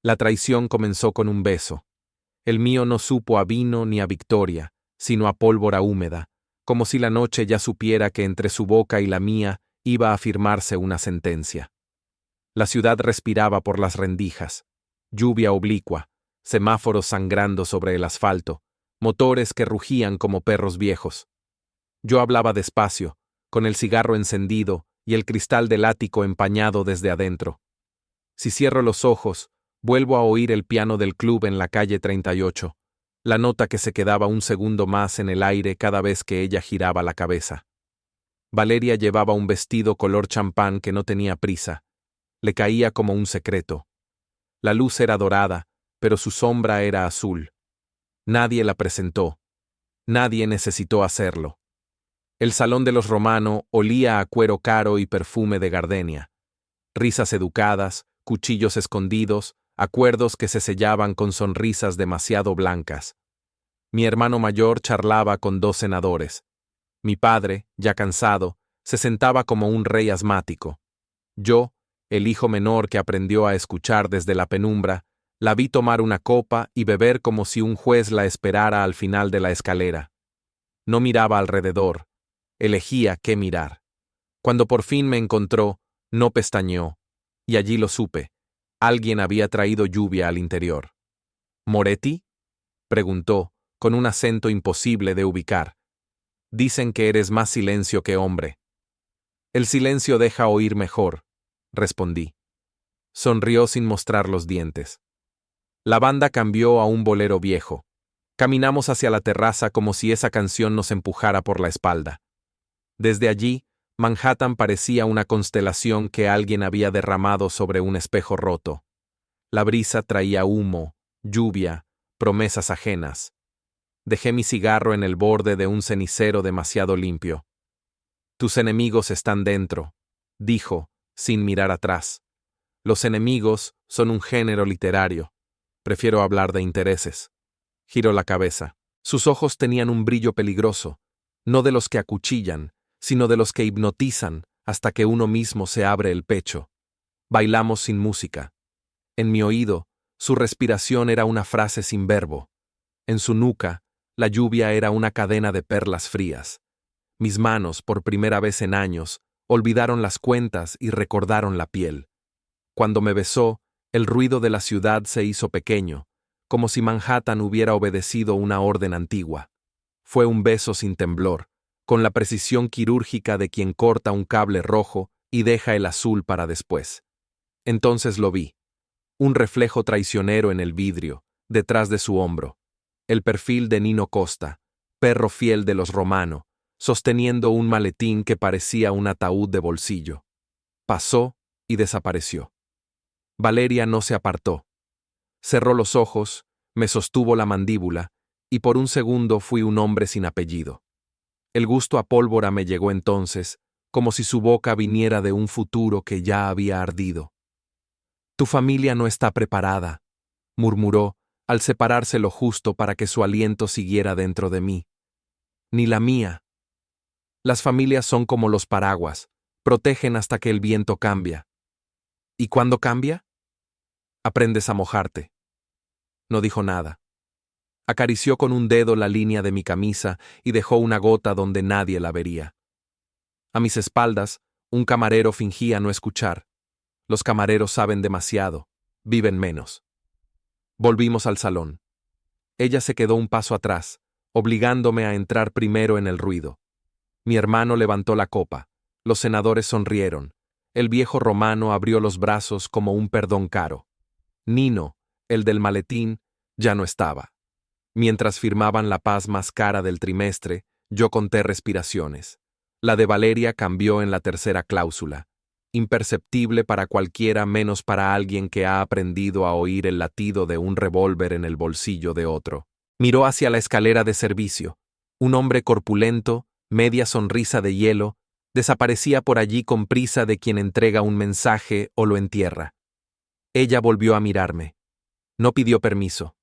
La traición comenzó con un beso. El mío no supo a vino ni a victoria, sino a pólvora húmeda, como si la noche ya supiera que entre su boca y la mía iba a firmarse una sentencia. La ciudad respiraba por las rendijas. Lluvia oblicua, semáforos sangrando sobre el asfalto, motores que rugían como perros viejos. Yo hablaba despacio, con el cigarro encendido y el cristal del ático empañado desde adentro. Si cierro los ojos, vuelvo a oír el piano del club en la calle 38, la nota que se quedaba un segundo más en el aire cada vez que ella giraba la cabeza. Valeria llevaba un vestido color champán que no tenía prisa. Le caía como un secreto. La luz era dorada, pero su sombra era azul. Nadie la presentó. Nadie necesitó hacerlo. El salón de los Romano olía a cuero caro y perfume de gardenia. Risas educadas, cuchillos escondidos, acuerdos que se sellaban con sonrisas demasiado blancas. Mi hermano mayor charlaba con 2 senadores. Mi padre, ya cansado, se sentaba como un rey asmático. Yo, el hijo menor que aprendió a escuchar desde la penumbra, la vi tomar una copa y beber como si un juez la esperara al final de la escalera. No miraba alrededor. Elegía qué mirar. Cuando por fin me encontró, no pestañeó. Y allí lo supe. Alguien había traído lluvia al interior. ¿Moretti? Preguntó, con un acento imposible de ubicar. Dicen que eres más silencio que hombre. El silencio deja oír mejor, respondí. Sonrió sin mostrar los dientes. La banda cambió a un bolero viejo. Caminamos hacia la terraza como si esa canción nos empujara por la espalda. Desde allí, Manhattan parecía una constelación que alguien había derramado sobre un espejo roto. La brisa traía humo, lluvia, promesas ajenas. Dejé mi cigarro en el borde de un cenicero demasiado limpio. Tus enemigos están dentro, dijo, sin mirar atrás. Los enemigos son un género literario. Prefiero hablar de intereses. Giró la cabeza. Sus ojos tenían un brillo peligroso, no de los que acuchillan, sino de los que hipnotizan hasta que uno mismo se abre el pecho. Bailamos sin música. En mi oído, su respiración era una frase sin verbo. En su nuca, la lluvia era una cadena de perlas frías. Mis manos, por primera vez en años, olvidaron las cuentas y recordaron la piel. Cuando me besó, el ruido de la ciudad se hizo pequeño, como si Manhattan hubiera obedecido una orden antigua. Fue un beso sin temblor, con la precisión quirúrgica de quien corta un cable rojo y deja el azul para después. Entonces lo vi. Un reflejo traicionero en el vidrio, detrás de su hombro. El perfil de Nino Costa, perro fiel de los Romano, sosteniendo un maletín que parecía un ataúd de bolsillo. Pasó y desapareció. Valeria no se apartó. Cerró los ojos, me sostuvo la mandíbula, y por un segundo fui un hombre sin apellido. El gusto a pólvora me llegó entonces, como si su boca viniera de un futuro que ya había ardido. Tu familia no está preparada, murmuró, al separarse lo justo para que su aliento siguiera dentro de mí. Ni la mía. Las familias son como los paraguas, protegen hasta que el viento cambia. ¿Y cuándo cambia? Aprendes a mojarte. No dijo nada. Acarició con un dedo la línea de mi camisa y dejó una gota donde nadie la vería. A mis espaldas, un camarero fingía no escuchar. Los camareros saben demasiado, viven menos. Volvimos al salón. Ella se quedó un paso atrás, obligándome a entrar primero en el ruido. Mi hermano levantó la copa. Los senadores sonrieron. El viejo romano abrió los brazos como un perdón caro. Nino, el del maletín, ya no estaba. Mientras firmaban la paz más cara del trimestre, yo conté respiraciones. La de Valeria cambió en la tercera cláusula. Imperceptible para cualquiera menos para alguien que ha aprendido a oír el latido de un revólver en el bolsillo de otro. Miró hacia la escalera de servicio. Un hombre corpulento, media sonrisa de hielo, desaparecía por allí con prisa de quien entrega un mensaje o lo entierra. Ella volvió a mirarme. No pidió permiso.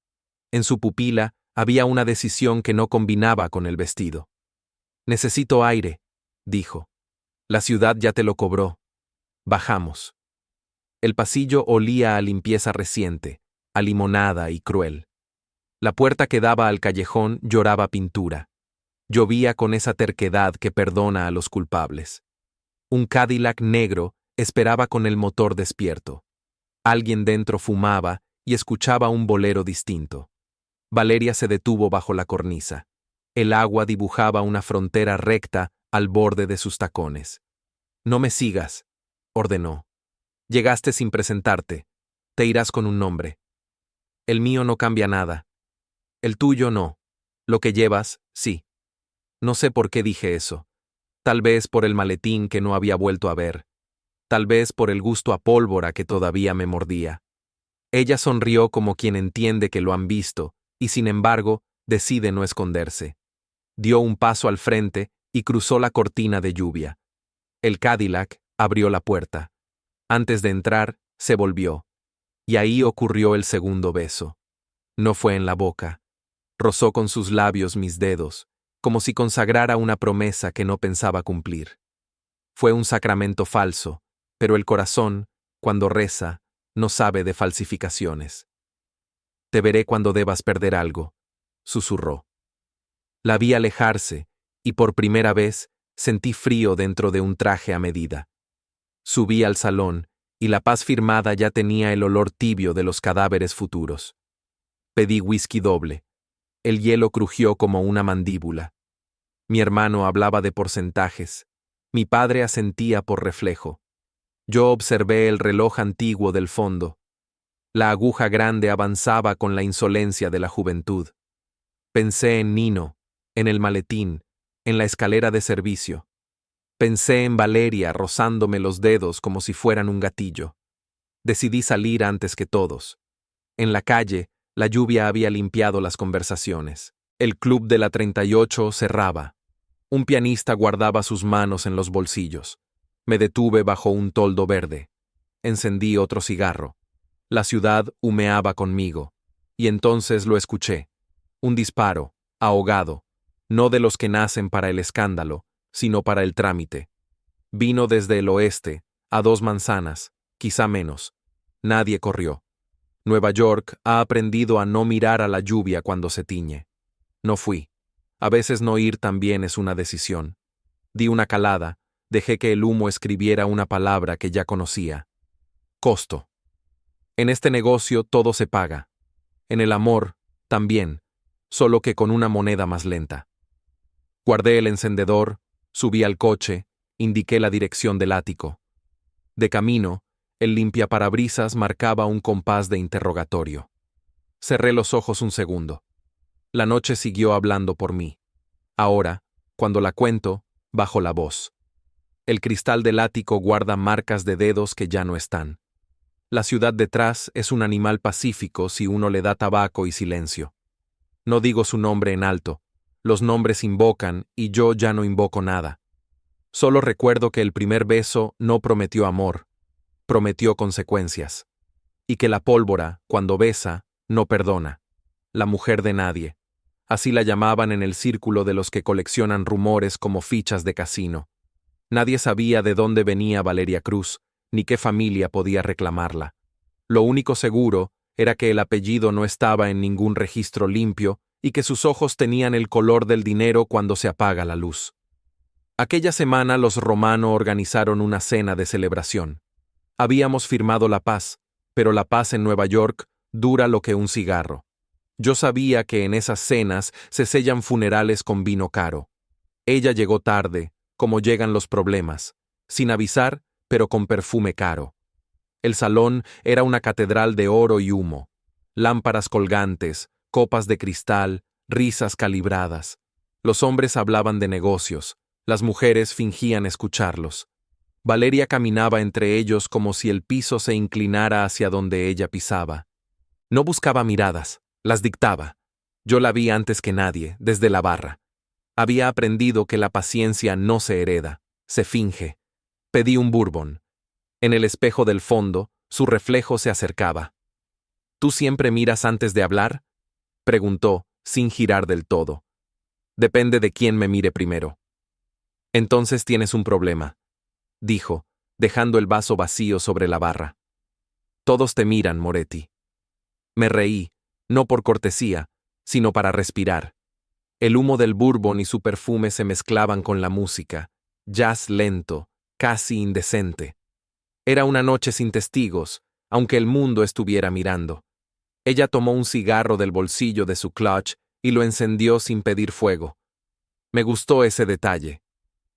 En su pupila había una decisión que no combinaba con el vestido. Necesito aire, dijo. La ciudad ya te lo cobró. Bajamos. El pasillo olía a limpieza reciente, alimonada y cruel. La puerta que daba al callejón lloraba pintura. Llovía con esa terquedad que perdona a los culpables. Un Cadillac negro esperaba con el motor despierto. Alguien dentro fumaba y escuchaba un bolero distinto. Valeria se detuvo bajo la cornisa. El agua dibujaba una frontera recta al borde de sus tacones. «No me sigas», ordenó. «Llegaste sin presentarte. Te irás con un nombre. El mío no cambia nada. El tuyo no. Lo que llevas, sí». No sé por qué dije eso. Tal vez por el maletín que no había vuelto a ver. Tal vez por el gusto a pólvora que todavía me mordía. Ella sonrió como quien entiende que lo han visto, y sin embargo, decide no esconderse. Dio un paso al frente y cruzó la cortina de lluvia. El Cadillac abrió la puerta. Antes de entrar, se volvió. Y ahí ocurrió el segundo beso. No fue en la boca. Rozó con sus labios mis dedos, como si consagrara una promesa que no pensaba cumplir. Fue un sacramento falso, pero el corazón, cuando reza, no sabe de falsificaciones. «Te veré cuando debas perder algo», susurró. La vi alejarse, y por primera vez sentí frío dentro de un traje a medida. Subí al salón, y la paz firmada ya tenía el olor tibio de los cadáveres futuros. Pedí whisky doble. El hielo crujió como una mandíbula. Mi hermano hablaba de porcentajes. Mi padre asentía por reflejo. Yo observé el reloj antiguo del fondo. La aguja grande avanzaba con la insolencia de la juventud. Pensé en Nino, en el maletín, en la escalera de servicio. Pensé en Valeria rozándome los dedos como si fueran un gatillo. Decidí salir antes que todos. En la calle, la lluvia había limpiado las conversaciones. El club de la 38 cerraba. Un pianista guardaba sus manos en los bolsillos. Me detuve bajo un toldo verde. Encendí otro cigarro. La ciudad humeaba conmigo. Y entonces lo escuché. Un disparo, ahogado, no de los que nacen para el escándalo, sino para el trámite. Vino desde el oeste, a 2 manzanas, quizá menos. Nadie corrió. Nueva York ha aprendido a no mirar a la lluvia cuando se tiñe. No fui. A veces no ir también es una decisión. Di una calada, dejé que el humo escribiera una palabra que ya conocía. Costo. En este negocio todo se paga. En el amor, también, solo que con una moneda más lenta. Guardé el encendedor, subí al coche, indiqué la dirección del ático. De camino, el limpiaparabrisas marcaba un compás de interrogatorio. Cerré los ojos un segundo. La noche siguió hablando por mí. Ahora, cuando la cuento, bajo la voz. El cristal del ático guarda marcas de dedos que ya no están. La ciudad detrás es un animal pacífico si uno le da tabaco y silencio. No digo su nombre en alto. Los nombres invocan y yo ya no invoco nada. Solo recuerdo que el primer beso no prometió amor, prometió consecuencias. Y que la pólvora, cuando besa, no perdona. La mujer de nadie. Así la llamaban en el círculo de los que coleccionan rumores como fichas de casino. Nadie sabía de dónde venía Valeria Cruz, ni qué familia podía reclamarla. Lo único seguro era que el apellido no estaba en ningún registro limpio y que sus ojos tenían el color del dinero cuando se apaga la luz. Aquella semana los Romano organizaron una cena de celebración. Habíamos firmado la paz, pero la paz en Nueva York dura lo que un cigarro. Yo sabía que en esas cenas se sellan funerales con vino caro. Ella llegó tarde, como llegan los problemas, sin avisar, pero con perfume caro. El salón era una catedral de oro y humo. Lámparas colgantes, copas de cristal, risas calibradas. Los hombres hablaban de negocios, las mujeres fingían escucharlos. Valeria caminaba entre ellos como si el piso se inclinara hacia donde ella pisaba. No buscaba miradas, las dictaba. Yo la vi antes que nadie, desde la barra. Había aprendido que la paciencia no se hereda, se finge. Pedí un bourbon. En el espejo del fondo, su reflejo se acercaba. ¿Tú siempre miras antes de hablar?, preguntó, sin girar del todo. Depende de quién me mire primero. Entonces tienes un problema, dijo, dejando el vaso vacío sobre la barra. Todos te miran, Moretti. Me reí, no por cortesía, sino para respirar. El humo del bourbon y su perfume se mezclaban con la música, jazz lento, casi indecente. Era una noche sin testigos, aunque el mundo estuviera mirando. Ella tomó un cigarro del bolsillo de su clutch y lo encendió sin pedir fuego. Me gustó ese detalle.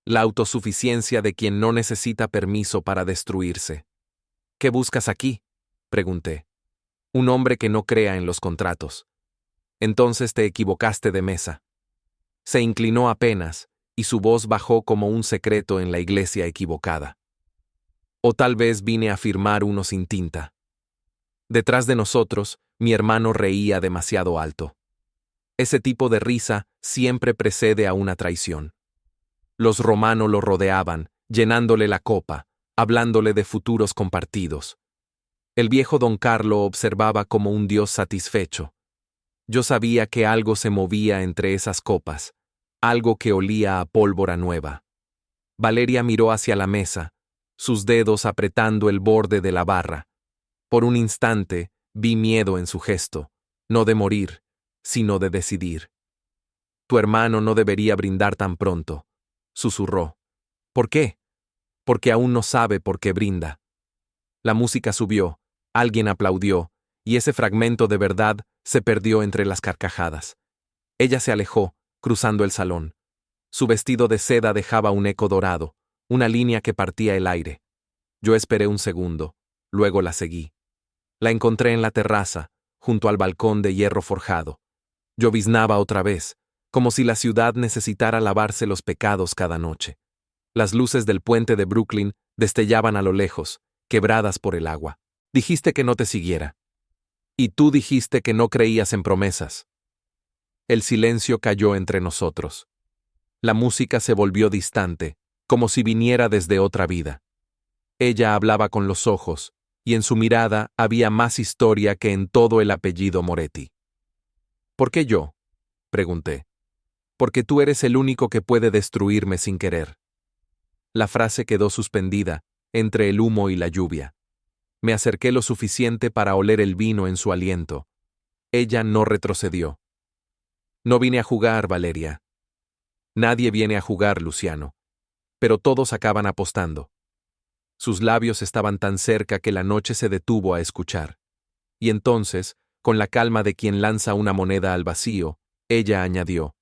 La autosuficiencia de quien no necesita permiso para destruirse. ¿Qué buscas aquí?, pregunté. Un hombre que no crea en los contratos. Entonces te equivocaste de mesa. Se inclinó apenas, y su voz bajó como un secreto en la iglesia equivocada. O tal vez vine a firmar uno sin tinta. Detrás de nosotros, mi hermano reía demasiado alto. Ese tipo de risa siempre precede a una traición. Los romanos lo rodeaban, llenándole la copa, hablándole de futuros compartidos. El viejo don Carlo observaba como un dios satisfecho. Yo sabía que algo se movía entre esas copas, algo que olía a pólvora nueva. Valeria miró hacia la mesa, sus dedos apretando el borde de la barra. Por un instante, vi miedo en su gesto, no de morir, sino de decidir. Tu hermano no debería brindar tan pronto, susurró. ¿Por qué? Porque aún no sabe por qué brinda. La música subió, alguien aplaudió, y ese fragmento de verdad se perdió entre las carcajadas. Ella se alejó, cruzando el salón. Su vestido de seda dejaba un eco dorado, una línea que partía el aire. Yo esperé un segundo, luego la seguí. La encontré en la terraza, junto al balcón de hierro forjado. Lloviznaba otra vez, como si la ciudad necesitara lavarse los pecados cada noche. Las luces del puente de Brooklyn destellaban a lo lejos, quebradas por el agua. Dijiste que no te siguiera. Y tú dijiste que no creías en promesas. El silencio cayó entre nosotros. La música se volvió distante, como si viniera desde otra vida. Ella hablaba con los ojos, y en su mirada había más historia que en todo el apellido Moretti. ¿Por qué yo?, pregunté. Porque tú eres el único que puede destruirme sin querer. La frase quedó suspendida, entre el humo y la lluvia. Me acerqué lo suficiente para oler el vino en su aliento. Ella no retrocedió. No vine a jugar, Valeria. Nadie viene a jugar, Luciano. Pero todos acaban apostando. Sus labios estaban tan cerca que la noche se detuvo a escuchar. Y entonces, con la calma de quien lanza una moneda al vacío, ella añadió: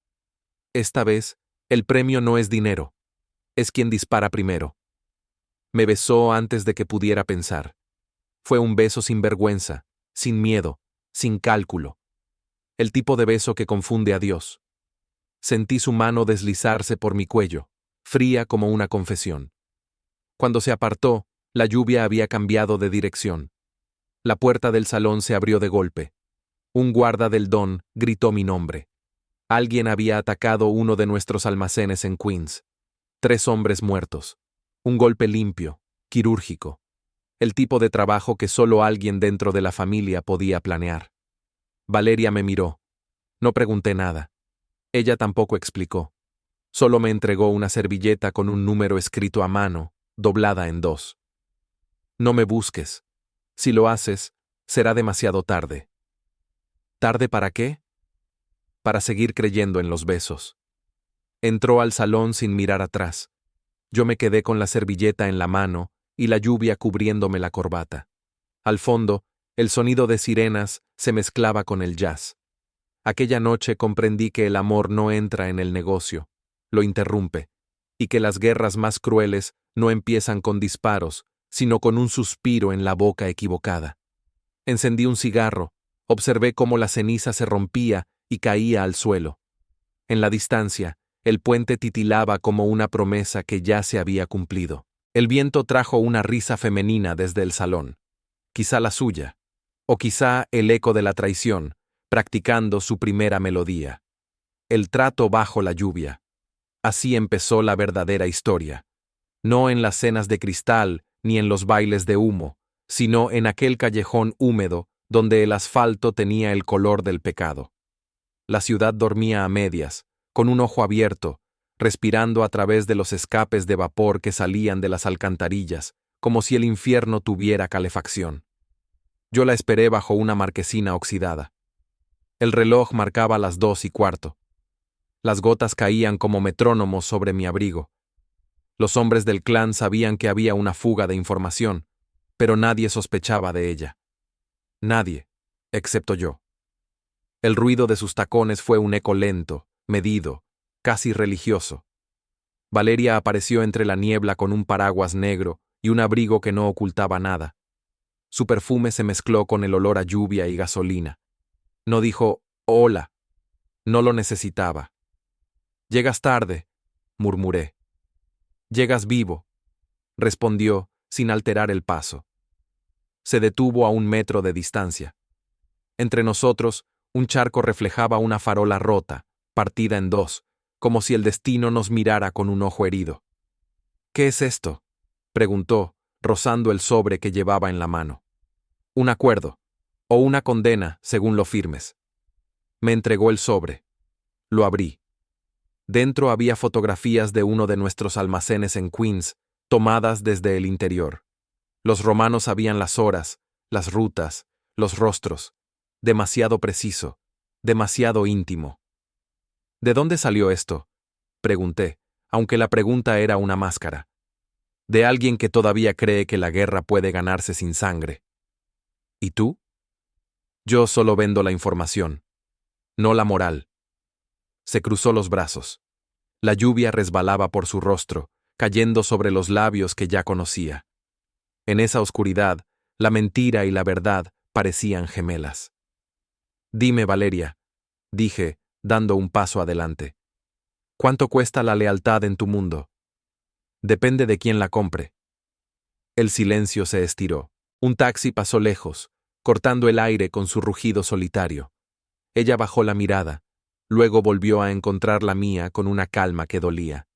esta vez, el premio no es dinero. Es quien dispara primero. Me besó antes de que pudiera pensar. Fue un beso sin vergüenza, sin miedo, sin cálculo. El tipo de beso que confunde a Dios. Sentí su mano deslizarse por mi cuello, fría como una confesión. Cuando se apartó, la lluvia había cambiado de dirección. La puerta del salón se abrió de golpe. Un guarda del Don gritó mi nombre. Alguien había atacado uno de nuestros almacenes en Queens. 3 hombres muertos. Un golpe limpio, quirúrgico. El tipo de trabajo que solo alguien dentro de la familia podía planear. Valeria me miró. No pregunté nada. Ella tampoco explicó. Solo me entregó una servilleta con un número escrito a mano, doblada en 2. No me busques. Si lo haces, será demasiado tarde. ¿Tarde para qué? Para seguir creyendo en los besos. Entró al salón sin mirar atrás. Yo me quedé con la servilleta en la mano y la lluvia cubriéndome la corbata. Al fondo, el sonido de sirenas se mezclaba con el jazz. Aquella noche comprendí que el amor no entra en el negocio, lo interrumpe, y que las guerras más crueles no empiezan con disparos, sino con un suspiro en la boca equivocada. Encendí un cigarro, observé cómo la ceniza se rompía y caía al suelo. En la distancia, el puente titilaba como una promesa que ya se había cumplido. El viento trajo una risa femenina desde el salón. Quizá la suya, o quizá el eco de la traición, practicando su primera melodía. El trato bajo la lluvia. Así empezó la verdadera historia. No en las cenas de cristal ni en los bailes de humo, sino en aquel callejón húmedo donde el asfalto tenía el color del pecado. La ciudad dormía a medias, con un ojo abierto, respirando a través de los escapes de vapor que salían de las alcantarillas, como si el infierno tuviera calefacción. Yo la esperé bajo una marquesina oxidada. El reloj marcaba las 2:15. Las gotas caían como metrónomos sobre mi abrigo. Los hombres del clan sabían que había una fuga de información, pero nadie sospechaba de ella. Nadie, excepto yo. El ruido de sus tacones fue un eco lento, medido, casi religioso. Valeria apareció entre la niebla con un paraguas negro y un abrigo que no ocultaba nada. Su perfume se mezcló con el olor a lluvia y gasolina. No dijo, hola. No lo necesitaba. Llegas tarde, murmuré. Llegas vivo, respondió, sin alterar el paso. Se detuvo a 1 metro de distancia. Entre nosotros, un charco reflejaba una farola rota, partida en dos, como si el destino nos mirara con un ojo herido. ¿Qué es esto?, preguntó, rozando el sobre que llevaba en la mano. Un acuerdo, o una condena, según lo firmes. Me entregó el sobre. Lo abrí. Dentro había fotografías de uno de nuestros almacenes en Queens, tomadas desde el interior. Los romanos sabían las horas, las rutas, los rostros. Demasiado preciso, demasiado íntimo. ¿De dónde salió esto?, pregunté, aunque la pregunta era una máscara. De alguien que todavía cree que la guerra puede ganarse sin sangre. ¿Y tú? Yo solo vendo la información, no la moral. Se cruzó los brazos. La lluvia resbalaba por su rostro, cayendo sobre los labios que ya conocía. En esa oscuridad, la mentira y la verdad parecían gemelas. Dime, Valeria, dije, dando un paso adelante. ¿Cuánto cuesta la lealtad en tu mundo? Depende de quién la compre. El silencio se estiró. Un taxi pasó lejos, cortando el aire con su rugido solitario. Ella bajó la mirada, luego volvió a encontrar la mía con una calma que dolía.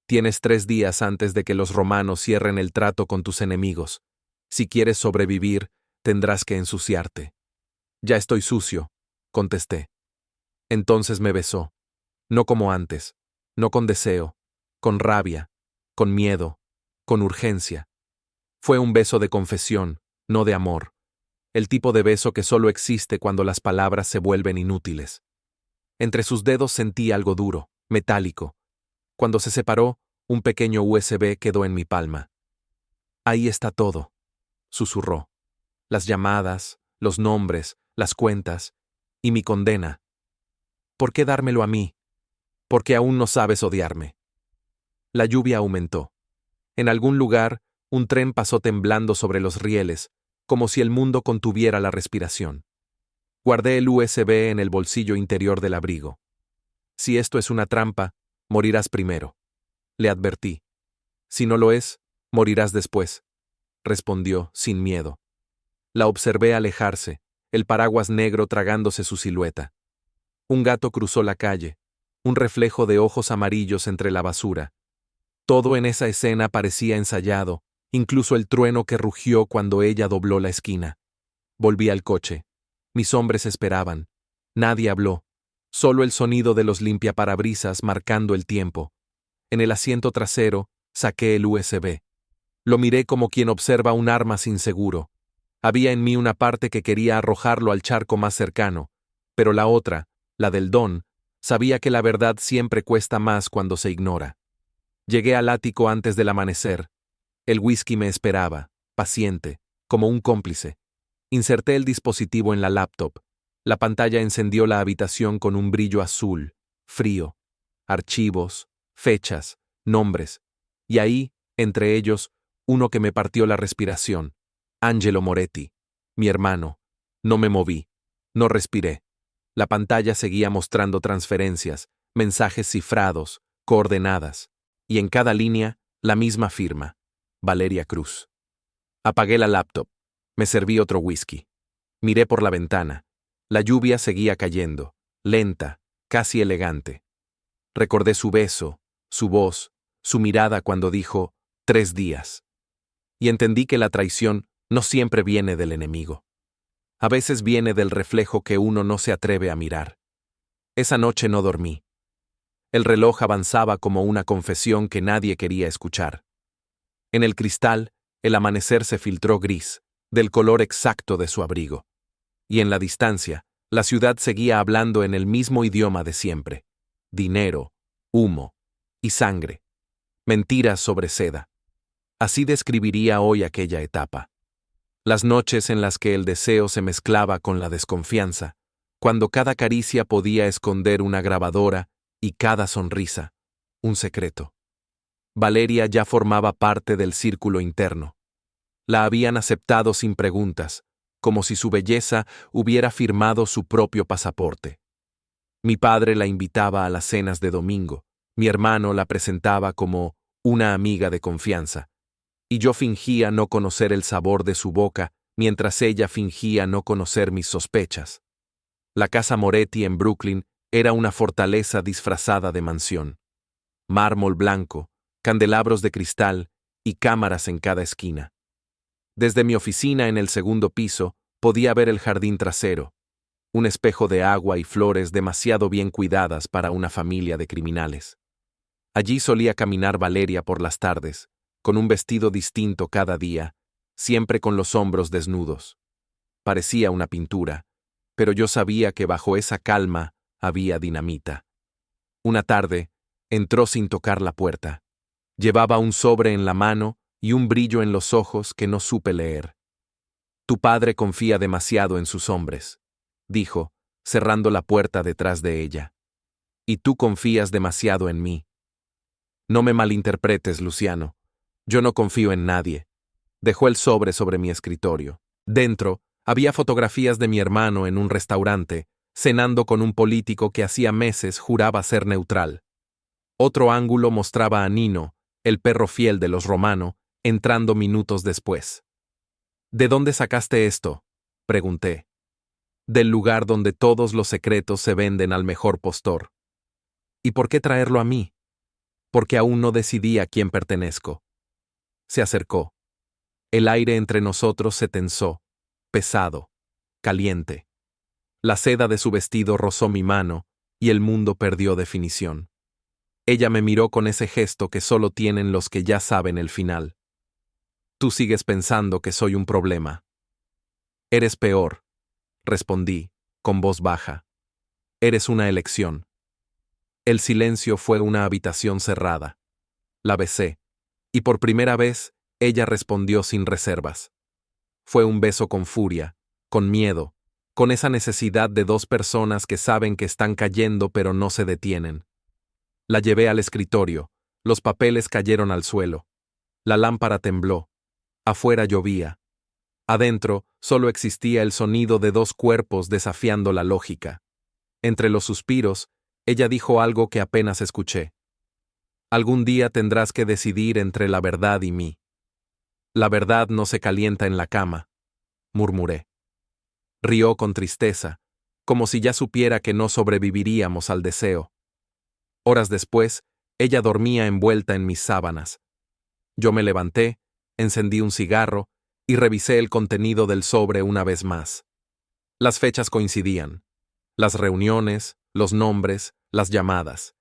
Tienes 3 días antes de que los romanos cierren el trato con tus enemigos. Si quieres sobrevivir, tendrás que ensuciarte. Ya estoy sucio, contesté. Entonces me besó. No como antes, no con deseo, con rabia, con miedo, con urgencia. Fue un beso de confesión, no de amor. El tipo de beso que solo existe cuando las palabras se vuelven inútiles. Entre sus dedos sentí algo duro, metálico. Cuando se separó, un pequeño USB quedó en mi palma. Ahí está todo, susurró. Las llamadas, los nombres, las cuentas, y mi condena. ¿Por qué dármelo a mí? Porque aún no sabes odiarme. La lluvia aumentó. En algún lugar, un tren pasó temblando sobre los rieles, como si el mundo contuviera la respiración. Guardé el USB en el bolsillo interior del abrigo. Si esto es una trampa, morirás primero. Le advertí. Si no lo es, morirás después, respondió, sin miedo. La observé alejarse, el paraguas negro tragándose su silueta. Un gato cruzó la calle, un reflejo de ojos amarillos entre la basura. Todo en esa escena parecía ensayado, incluso el trueno que rugió cuando ella dobló la esquina. Volví al coche. Mis hombres esperaban. Nadie habló, solo el sonido de los limpiaparabrisas marcando el tiempo. En el asiento trasero, saqué el USB. Lo miré como quien observa un arma sin seguro. Había en mí una parte que quería arrojarlo al charco más cercano, pero la otra, la del don, sabía que la verdad siempre cuesta más cuando se ignora. Llegué al ático antes del amanecer. El whisky me esperaba, paciente, como un cómplice. Inserté el dispositivo en la laptop. La pantalla encendió la habitación con un brillo azul, frío. Archivos, fechas, nombres. Y ahí, entre ellos, uno que me partió la respiración. Angelo Moretti, mi hermano. No me moví. No respiré. La pantalla seguía mostrando transferencias, mensajes cifrados, coordenadas. Y en cada línea, la misma firma. Valeria Cruz. Apagué la laptop. Me serví otro whisky. Miré por la ventana. La lluvia seguía cayendo, lenta, casi elegante. Recordé su beso, su voz, su mirada cuando dijo 3 días. Y entendí que la traición no siempre viene del enemigo. A veces viene del reflejo que uno no se atreve a mirar. Esa noche no dormí. El reloj avanzaba como una confesión que nadie quería escuchar. En el cristal, el amanecer se filtró gris, del color exacto de su abrigo. Y en la distancia, la ciudad seguía hablando en el mismo idioma de siempre: dinero, humo y sangre. Mentiras sobre seda. Así describiría hoy aquella etapa. Las noches en las que el deseo se mezclaba con la desconfianza, cuando cada caricia podía esconder una grabadora y cada sonrisa, un secreto. Valeria ya formaba parte del círculo interno. La habían aceptado sin preguntas, como si su belleza hubiera firmado su propio pasaporte. Mi padre la invitaba a las cenas de domingo, mi hermano la presentaba como una amiga de confianza, y yo fingía no conocer el sabor de su boca mientras ella fingía no conocer mis sospechas. La casa Moretti en Brooklyn era una fortaleza disfrazada de mansión. Mármol blanco, candelabros de cristal y cámaras en cada esquina. Desde mi oficina en el segundo piso podía ver el jardín trasero, un espejo de agua y flores demasiado bien cuidadas para una familia de criminales. Allí solía caminar Valeria por las tardes, con un vestido distinto cada día, siempre con los hombros desnudos. Parecía una pintura, pero yo sabía que bajo esa calma había dinamita. Una tarde, entró sin tocar la puerta. Llevaba un sobre en la mano y un brillo en los ojos que no supe leer. Tu padre confía demasiado en sus hombres, dijo, cerrando la puerta detrás de ella. Y tú confías demasiado en mí. No me malinterpretes, Luciano. Yo no confío en nadie. Dejó el sobre mi escritorio. Dentro, había fotografías de mi hermano en un restaurante, cenando con un político que hacía meses juraba ser neutral. Otro ángulo mostraba a Nino, el perro fiel de los Romano, entrando minutos después. ¿De dónde sacaste esto?, pregunté. Del lugar donde todos los secretos se venden al mejor postor. ¿Y por qué traerlo a mí? Porque aún no decidí a quién pertenezco. Se acercó. El aire entre nosotros se tensó, pesado, caliente. La seda de su vestido rozó mi mano y el mundo perdió definición. Ella me miró con ese gesto que solo tienen los que ya saben el final. Tú sigues pensando que soy un problema. Eres peor, respondí, con voz baja. Eres una elección. El silencio fue una habitación cerrada. La besé, y por primera vez, ella respondió sin reservas. Fue un beso con furia, con miedo, con esa necesidad de dos personas que saben que están cayendo pero no se detienen. La llevé al escritorio, los papeles cayeron al suelo. La lámpara tembló. Afuera llovía. Adentro solo existía el sonido de dos cuerpos desafiando la lógica. Entre los suspiros, ella dijo algo que apenas escuché. Algún día tendrás que decidir entre la verdad y mí. La verdad no se calienta en la cama, murmuré. Rió con tristeza, como si ya supiera que no sobreviviríamos al deseo. Horas después, ella dormía envuelta en mis sábanas. Yo me levanté, encendí un cigarro y revisé el contenido del sobre una vez más. Las fechas coincidían. Las reuniones, los nombres, las llamadas.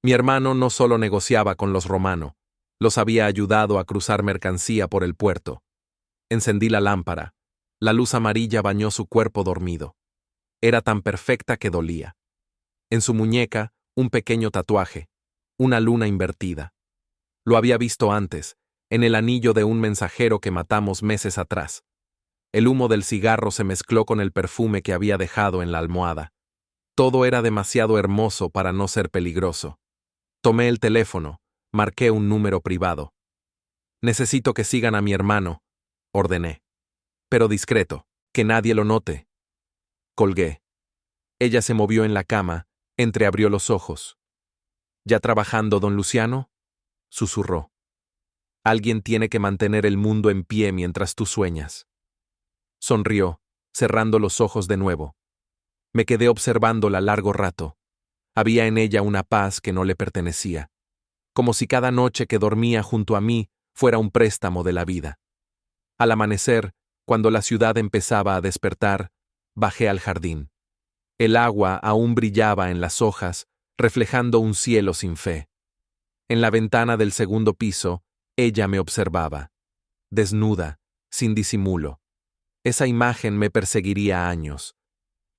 Mi hermano no solo negociaba con los Romano, los había ayudado a cruzar mercancía por el puerto. Encendí la lámpara. La luz amarilla bañó su cuerpo dormido. Era tan perfecta que dolía. En su muñeca, un pequeño tatuaje, una luna invertida. Lo había visto antes, en el anillo de un mensajero que matamos meses atrás. El humo del cigarro se mezcló con el perfume que había dejado en la almohada. Todo era demasiado hermoso para no ser peligroso. Tomé el teléfono, marqué un número privado. Necesito que sigan a mi hermano, ordené. Pero discreto, que nadie lo note. Colgué. Ella se movió en la cama, entreabrió los ojos. ¿Ya trabajando, don Luciano?, susurró. Alguien tiene que mantener el mundo en pie mientras tú sueñas. Sonrió, cerrando los ojos de nuevo. Me quedé observándola largo rato. Había en ella una paz que no le pertenecía, como si cada noche que dormía junto a mí fuera un préstamo de la vida. Al amanecer, cuando la ciudad empezaba a despertar, bajé al jardín. El agua aún brillaba en las hojas, reflejando un cielo sin fe. En la ventana del segundo piso, ella me observaba, desnuda, sin disimulo. Esa imagen me perseguiría años.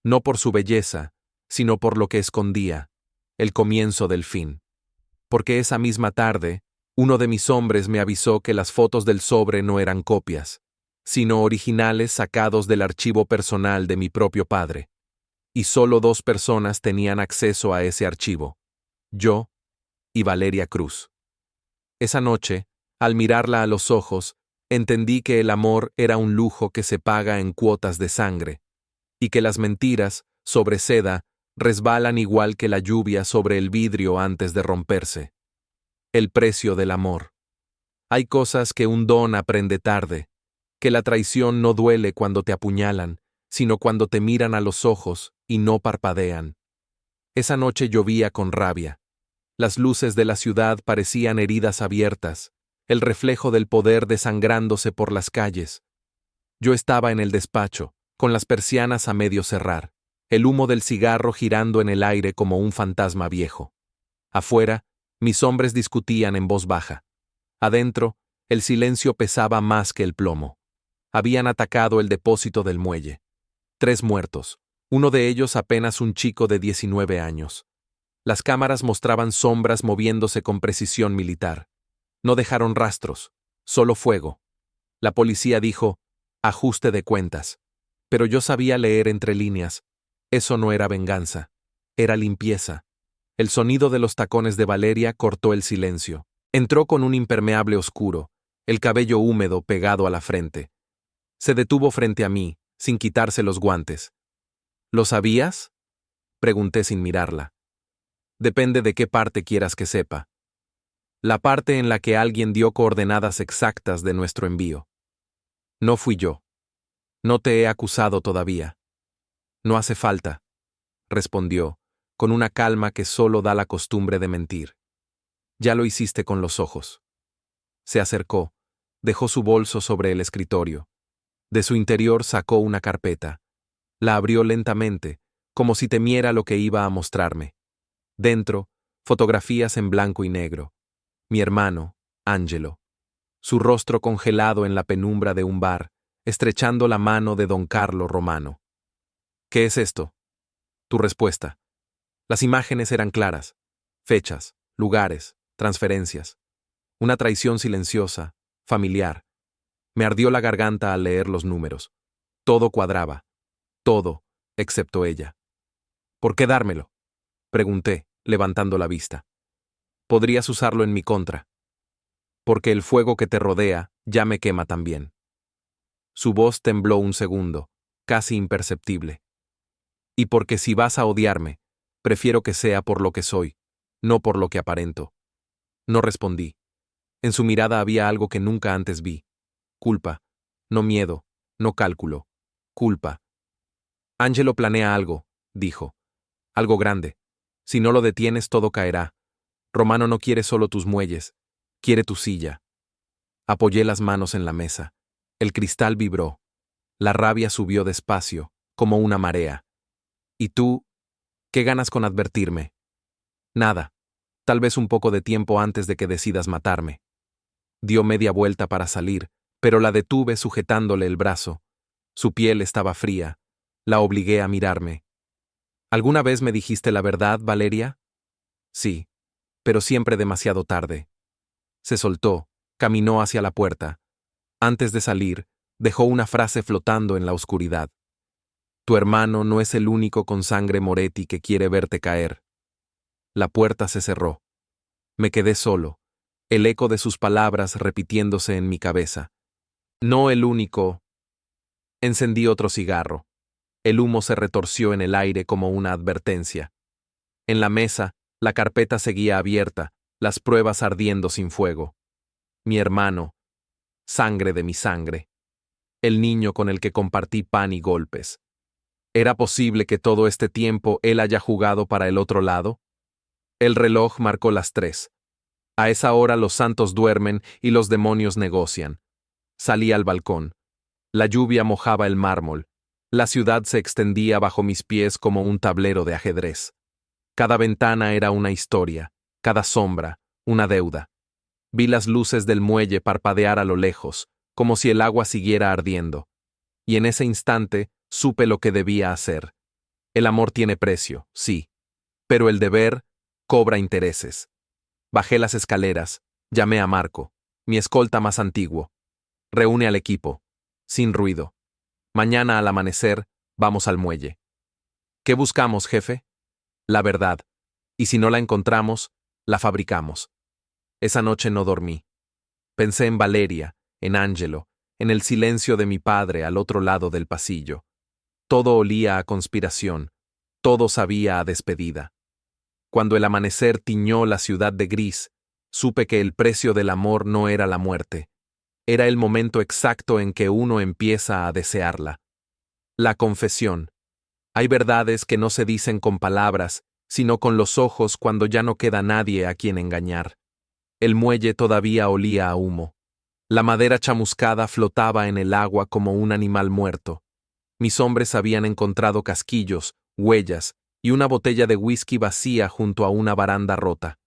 No por su belleza, sino por lo que escondía, el comienzo del fin. Porque esa misma tarde, uno de mis hombres me avisó que las fotos del sobre no eran copias, sino originales sacados del archivo personal de mi propio padre. Y solo 2 personas tenían acceso a ese archivo: yo y Valeria Cruz. Esa noche, al mirarla a los ojos, entendí que el amor era un lujo que se paga en cuotas de sangre, y que las mentiras, sobre seda, resbalan igual que la lluvia sobre el vidrio antes de romperse. El precio del amor. Hay cosas que un don aprende tarde, que la traición no duele cuando te apuñalan, sino cuando te miran a los ojos y no parpadean. Esa noche llovía con rabia. Las luces de la ciudad parecían heridas abiertas, el reflejo del poder desangrándose por las calles. Yo estaba en el despacho, con las persianas a medio cerrar, el humo del cigarro girando en el aire como un fantasma viejo. Afuera, mis hombres discutían en voz baja. Adentro, el silencio pesaba más que el plomo. Habían atacado el depósito del muelle. 3 muertos, uno de ellos apenas un chico de 19 años. Las cámaras mostraban sombras moviéndose con precisión militar. No dejaron rastros, solo fuego. La policía dijo: ajuste de cuentas. Pero yo sabía leer entre líneas. Eso no era venganza, era limpieza. El sonido de los tacones de Valeria cortó el silencio. Entró con un impermeable oscuro, el cabello húmedo pegado a la frente. Se detuvo frente a mí, sin quitarse los guantes. ¿Lo sabías?, pregunté sin mirarla. Depende de qué parte quieras que sepa. La parte en la que alguien dio coordenadas exactas de nuestro envío. No fui yo. No te he acusado todavía. No hace falta, respondió, con una calma que solo da la costumbre de mentir. Ya lo hiciste con los ojos. Se acercó, dejó su bolso sobre el escritorio. De su interior sacó una carpeta. La abrió lentamente, como si temiera lo que iba a mostrarme. Dentro, fotografías en blanco y negro. Mi hermano, Ángelo. Su rostro congelado en la penumbra de un bar, estrechando la mano de don Carlo Romano. ¿Qué es esto? Tu respuesta. Las imágenes eran claras. Fechas, lugares, transferencias. Una traición silenciosa, familiar. Me ardió la garganta al leer los números. Todo cuadraba. Todo, excepto ella. ¿Por qué dármelo?, pregunté, levantando la vista. Podrías usarlo en mi contra. Porque el fuego que te rodea ya me quema también. Su voz tembló un segundo, casi imperceptible. Y porque si vas a odiarme, prefiero que sea por lo que soy, no por lo que aparento. No respondí. En su mirada había algo que nunca antes vi. Culpa. No miedo, no cálculo. Culpa. Ángelo planea algo, dijo. Algo grande. Si no lo detienes, todo caerá. Romano no quiere solo tus muelles, quiere tu silla. Apoyé las manos en la mesa. El cristal vibró. La rabia subió despacio, como una marea. ¿Y tú? ¿Qué ganas con advertirme? Nada. Tal vez un poco de tiempo antes de que decidas matarme. Dio media vuelta para salir, pero la detuve sujetándole el brazo. Su piel estaba fría. La obligué a mirarme. ¿Alguna vez me dijiste la verdad, Valeria? Sí, pero siempre demasiado tarde. Se soltó, caminó hacia la puerta. Antes de salir, dejó una frase flotando en la oscuridad. Tu hermano no es el único con sangre Moretti que quiere verte caer. La puerta se cerró. Me quedé solo, el eco de sus palabras repitiéndose en mi cabeza. No el único. Encendí otro cigarro. El humo se retorció en el aire como una advertencia. En la mesa, la carpeta seguía abierta, las pruebas ardiendo sin fuego. Mi hermano, sangre de mi sangre. El niño con el que compartí pan y golpes. ¿Era posible que todo este tiempo él haya jugado para el otro lado? El reloj marcó las 3. A esa hora los santos duermen y los demonios negocian. Salí al balcón. La lluvia mojaba el mármol. La ciudad se extendía bajo mis pies como un tablero de ajedrez. Cada ventana era una historia, cada sombra, una deuda. Vi las luces del muelle parpadear a lo lejos, como si el agua siguiera ardiendo. y en ese instante supe lo que debía hacer. El amor tiene precio, sí, pero el deber cobra intereses. Bajé las escaleras, llamé a Marco, mi escolta más antiguo. Reúne al equipo. Sin ruido. Mañana al amanecer, vamos al muelle. ¿Qué buscamos, jefe? La verdad. Y si no la encontramos, la fabricamos. Esa noche no dormí. Pensé en Valeria, en Angelo, en el silencio de mi padre al otro lado del pasillo. Todo olía a conspiración, todo sabía a despedida. Cuando el amanecer tiñó la ciudad de gris, supe que el precio del amor no era la muerte. Era el momento exacto en que uno empieza a desearla. La confesión. Hay verdades que no se dicen con palabras, sino con los ojos cuando ya no queda nadie a quien engañar. El muelle todavía olía a humo. La madera chamuscada flotaba en el agua como un animal muerto. Mis hombres habían encontrado casquillos, huellas y una botella de whisky vacía junto a una baranda rota.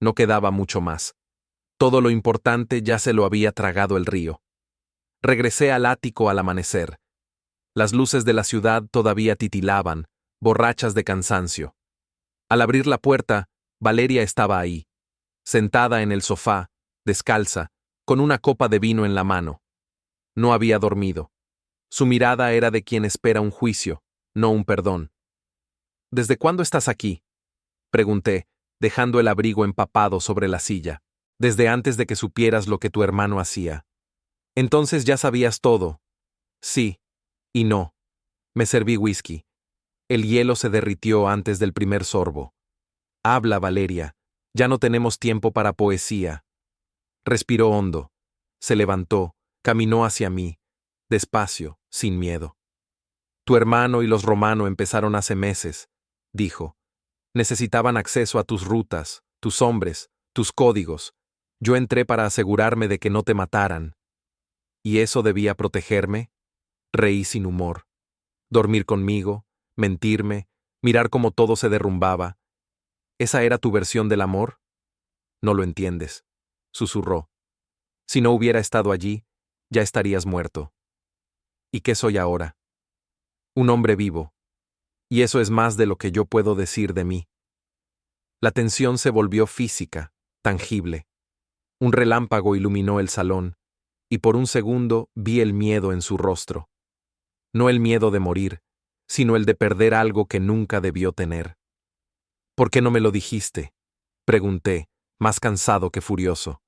No quedaba mucho más. Todo lo importante ya se lo había tragado el río. Regresé al ático al amanecer. Las luces de la ciudad todavía titilaban, borrachas de cansancio. Al abrir la puerta, Valeria estaba ahí, sentada en el sofá, descalza, con una copa de vino en la mano. No había dormido. Su mirada era de quien espera un juicio, no un perdón. ¿Desde cuándo estás aquí?, pregunté, dejando el abrigo empapado sobre la silla. Desde antes de que supieras lo que tu hermano hacía. Entonces ya sabías todo. Sí, y no. Me serví whisky. El hielo se derritió antes del primer sorbo. Habla, Valeria. Ya no tenemos tiempo para poesía. Respiró hondo. Se levantó, caminó hacia mí, despacio, sin miedo. Tu hermano y los Romano empezaron hace meses, dijo. Necesitaban acceso a tus rutas, tus hombres, tus códigos. Yo entré para asegurarme de que no te mataran. ¿Y eso debía protegerme? Reí sin humor. Dormir conmigo, mentirme, mirar cómo todo se derrumbaba. ¿Esa era tu versión del amor? No lo entiendes, susurró. Si no hubiera estado allí, ya estarías muerto. ¿Y qué soy ahora? Un hombre vivo. Y eso es más de lo que yo puedo decir de mí. La tensión se volvió física, tangible. Un relámpago iluminó el salón, y por un segundo vi el miedo en su rostro. No el miedo de morir, sino el de perder algo que nunca debió tener. ¿Por qué no me lo dijiste?, pregunté, más cansado que furioso.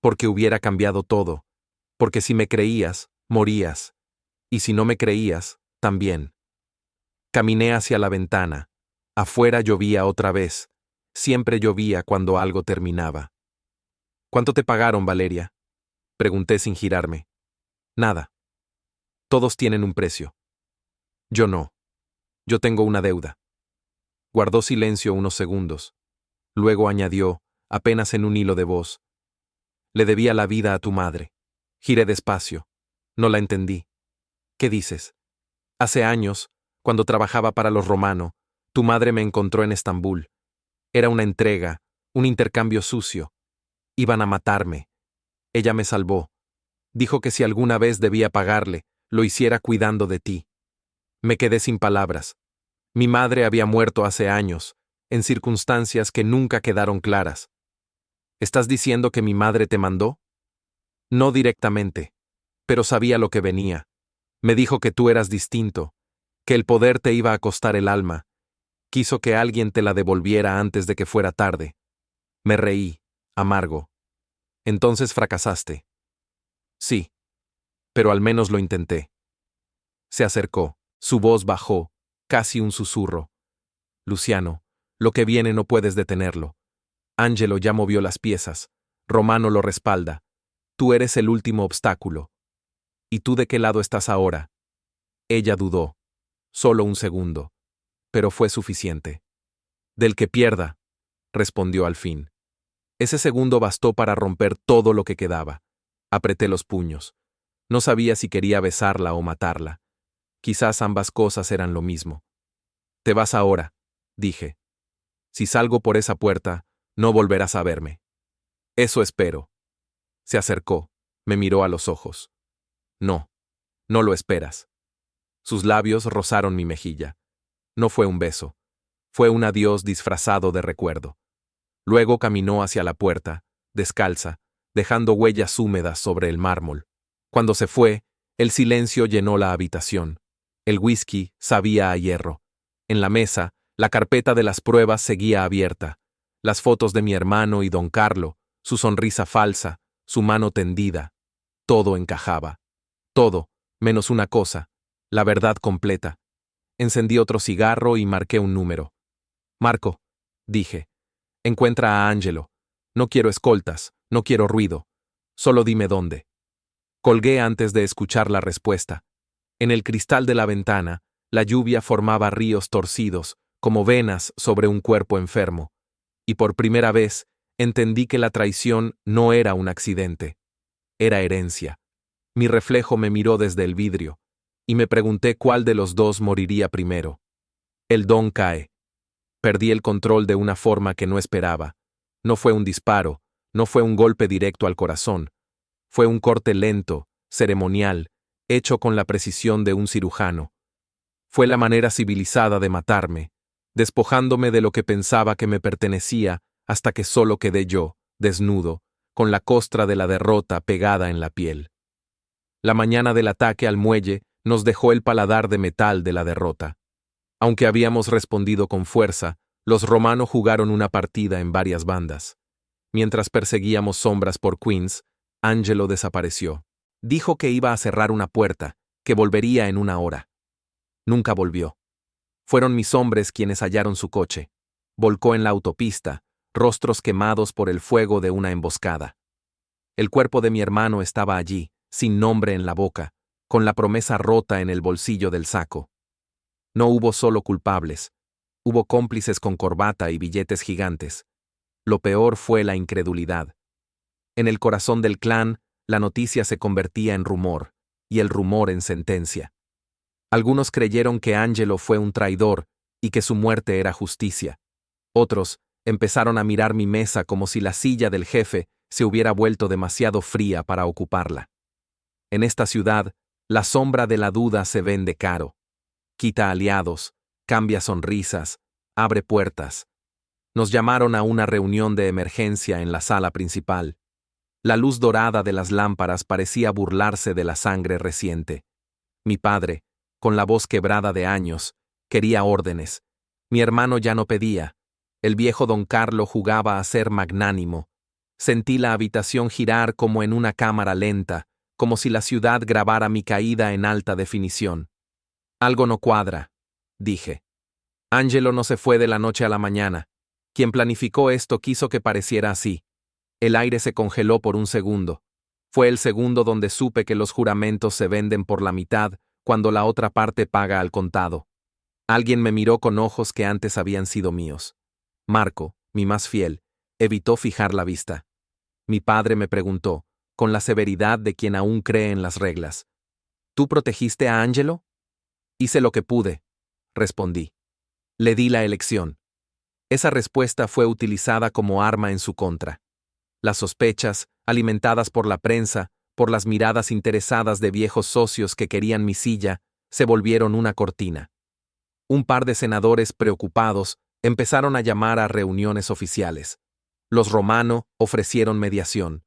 Porque hubiera cambiado todo, porque si me creías, morías, y si no me creías, también. Caminé hacia la ventana. Afuera llovía otra vez. Siempre llovía cuando algo terminaba. ¿Cuánto te pagaron, Valeria?, pregunté sin girarme. Nada. Todos tienen un precio. Yo no. Yo tengo una deuda. Guardó silencio unos segundos. Luego añadió, apenas en un hilo de voz. Le debía la vida a tu madre. Giré despacio. No la entendí. ¿Qué dices? Hace años, cuando trabajaba para los Romano, tu madre me encontró en Estambul. Era una entrega, un intercambio sucio. Iban a matarme. Ella me salvó. Dijo que si alguna vez debía pagarle, lo hiciera cuidando de ti. Me quedé sin palabras. Mi madre había muerto hace años, en circunstancias que nunca quedaron claras. ¿Estás diciendo que mi madre te mandó? No directamente, pero sabía lo que venía. Me dijo que tú eras distinto, que el poder te iba a costar el alma. Quiso que alguien te la devolviera antes de que fuera tarde. Me reí, amargo. Entonces fracasaste. Sí, pero al menos lo intenté. Se acercó, su voz bajó, casi un susurro. Luciano, lo que viene no puedes detenerlo. Angelo ya movió las piezas. Romano lo respalda. Tú eres el último obstáculo. ¿Y tú de qué lado estás ahora? Ella dudó. Solo un segundo. Pero fue suficiente. Del que pierda, respondió al fin. Ese segundo bastó para romper todo lo que quedaba. Apreté los puños. No sabía si quería besarla o matarla. Quizás ambas cosas eran lo mismo. Te vas ahora, dije. Si salgo por esa puerta, no volverás a verme. Eso espero. Se acercó, me miró a los ojos. No, No lo esperas. Sus labios rozaron mi mejilla. No fue un beso. Fue un adiós disfrazado de recuerdo. Luego caminó hacia la puerta, descalza, dejando huellas húmedas sobre el mármol. Cuando se fue, el silencio llenó la habitación. El whisky sabía a hierro. En la mesa, la carpeta de las pruebas seguía abierta. Las fotos de mi hermano y don Carlo, su sonrisa falsa, su mano tendida. Todo encajaba. Todo, menos una cosa, la verdad completa. Encendí otro cigarro y marqué un número. Marco, dije, encuentra a Angelo. No quiero escoltas, no quiero ruido. Solo dime dónde. Colgué antes de escuchar la respuesta. En el cristal de la ventana, la lluvia formaba ríos torcidos, como venas sobre un cuerpo enfermo. Y por primera vez, entendí que la traición no era un accidente. Era herencia. Mi reflejo me miró desde el vidrio, y me pregunté cuál de los dos moriría primero. El don cae. Perdí el control de una forma que no esperaba. No fue un disparo, no fue un golpe directo al corazón. Fue un corte lento, ceremonial, hecho con la precisión de un cirujano. Fue la manera civilizada de matarme, despojándome de lo que pensaba que me pertenecía hasta que solo quedé yo, desnudo, con la costra de la derrota pegada en la piel. La mañana del ataque al muelle nos dejó el paladar de metal de la derrota. Aunque habíamos respondido con fuerza, los romanos jugaron una partida en varias bandas. Mientras perseguíamos sombras por Queens, Angelo desapareció. Dijo que iba a cerrar una puerta, que volvería en una hora. Nunca volvió. Fueron mis hombres quienes hallaron su coche. Volcó en la autopista, rostros quemados por el fuego de una emboscada. El cuerpo de mi hermano estaba allí, sin nombre en la boca, con la promesa rota en el bolsillo del saco. No hubo solo culpables. Hubo cómplices con corbata y billetes gigantes. Lo peor fue la incredulidad. En el corazón del clan, la noticia se convertía en rumor, y el rumor en sentencia. Algunos creyeron que Angelo fue un traidor y que su muerte era justicia. Otros empezaron a mirar mi mesa como si la silla del jefe se hubiera vuelto demasiado fría para ocuparla. En esta ciudad, la sombra de la duda se vende caro. Quita aliados, cambia sonrisas, abre puertas. Nos llamaron a una reunión de emergencia en la sala principal. La luz dorada de las lámparas parecía burlarse de la sangre reciente. Mi padre, con la voz quebrada de años, quería órdenes. Mi hermano ya no pedía. El viejo don Carlo jugaba a ser magnánimo. Sentí la habitación girar como en una cámara lenta, como si la ciudad grabara mi caída en alta definición. Algo no cuadra, dije. Angelo no se fue de la noche a la mañana. Quien planificó esto quiso que pareciera así. El aire se congeló por un segundo. Fue el segundo donde supe que los juramentos se venden por la mitad cuando la otra parte paga al contado. Alguien me miró con ojos que antes habían sido míos. Marco, mi más fiel, evitó fijar la vista. Mi padre me preguntó, con la severidad de quien aún cree en las reglas. ¿Tú protegiste a Angelo? Hice lo que pude, respondí. Le di la elección. Esa respuesta fue utilizada como arma en su contra. Las sospechas, alimentadas por la prensa, por las miradas interesadas de viejos socios que querían mi silla, se volvieron una cortina. Un par de senadores preocupados empezaron a llamar a reuniones oficiales. Los Romano ofrecieron mediación.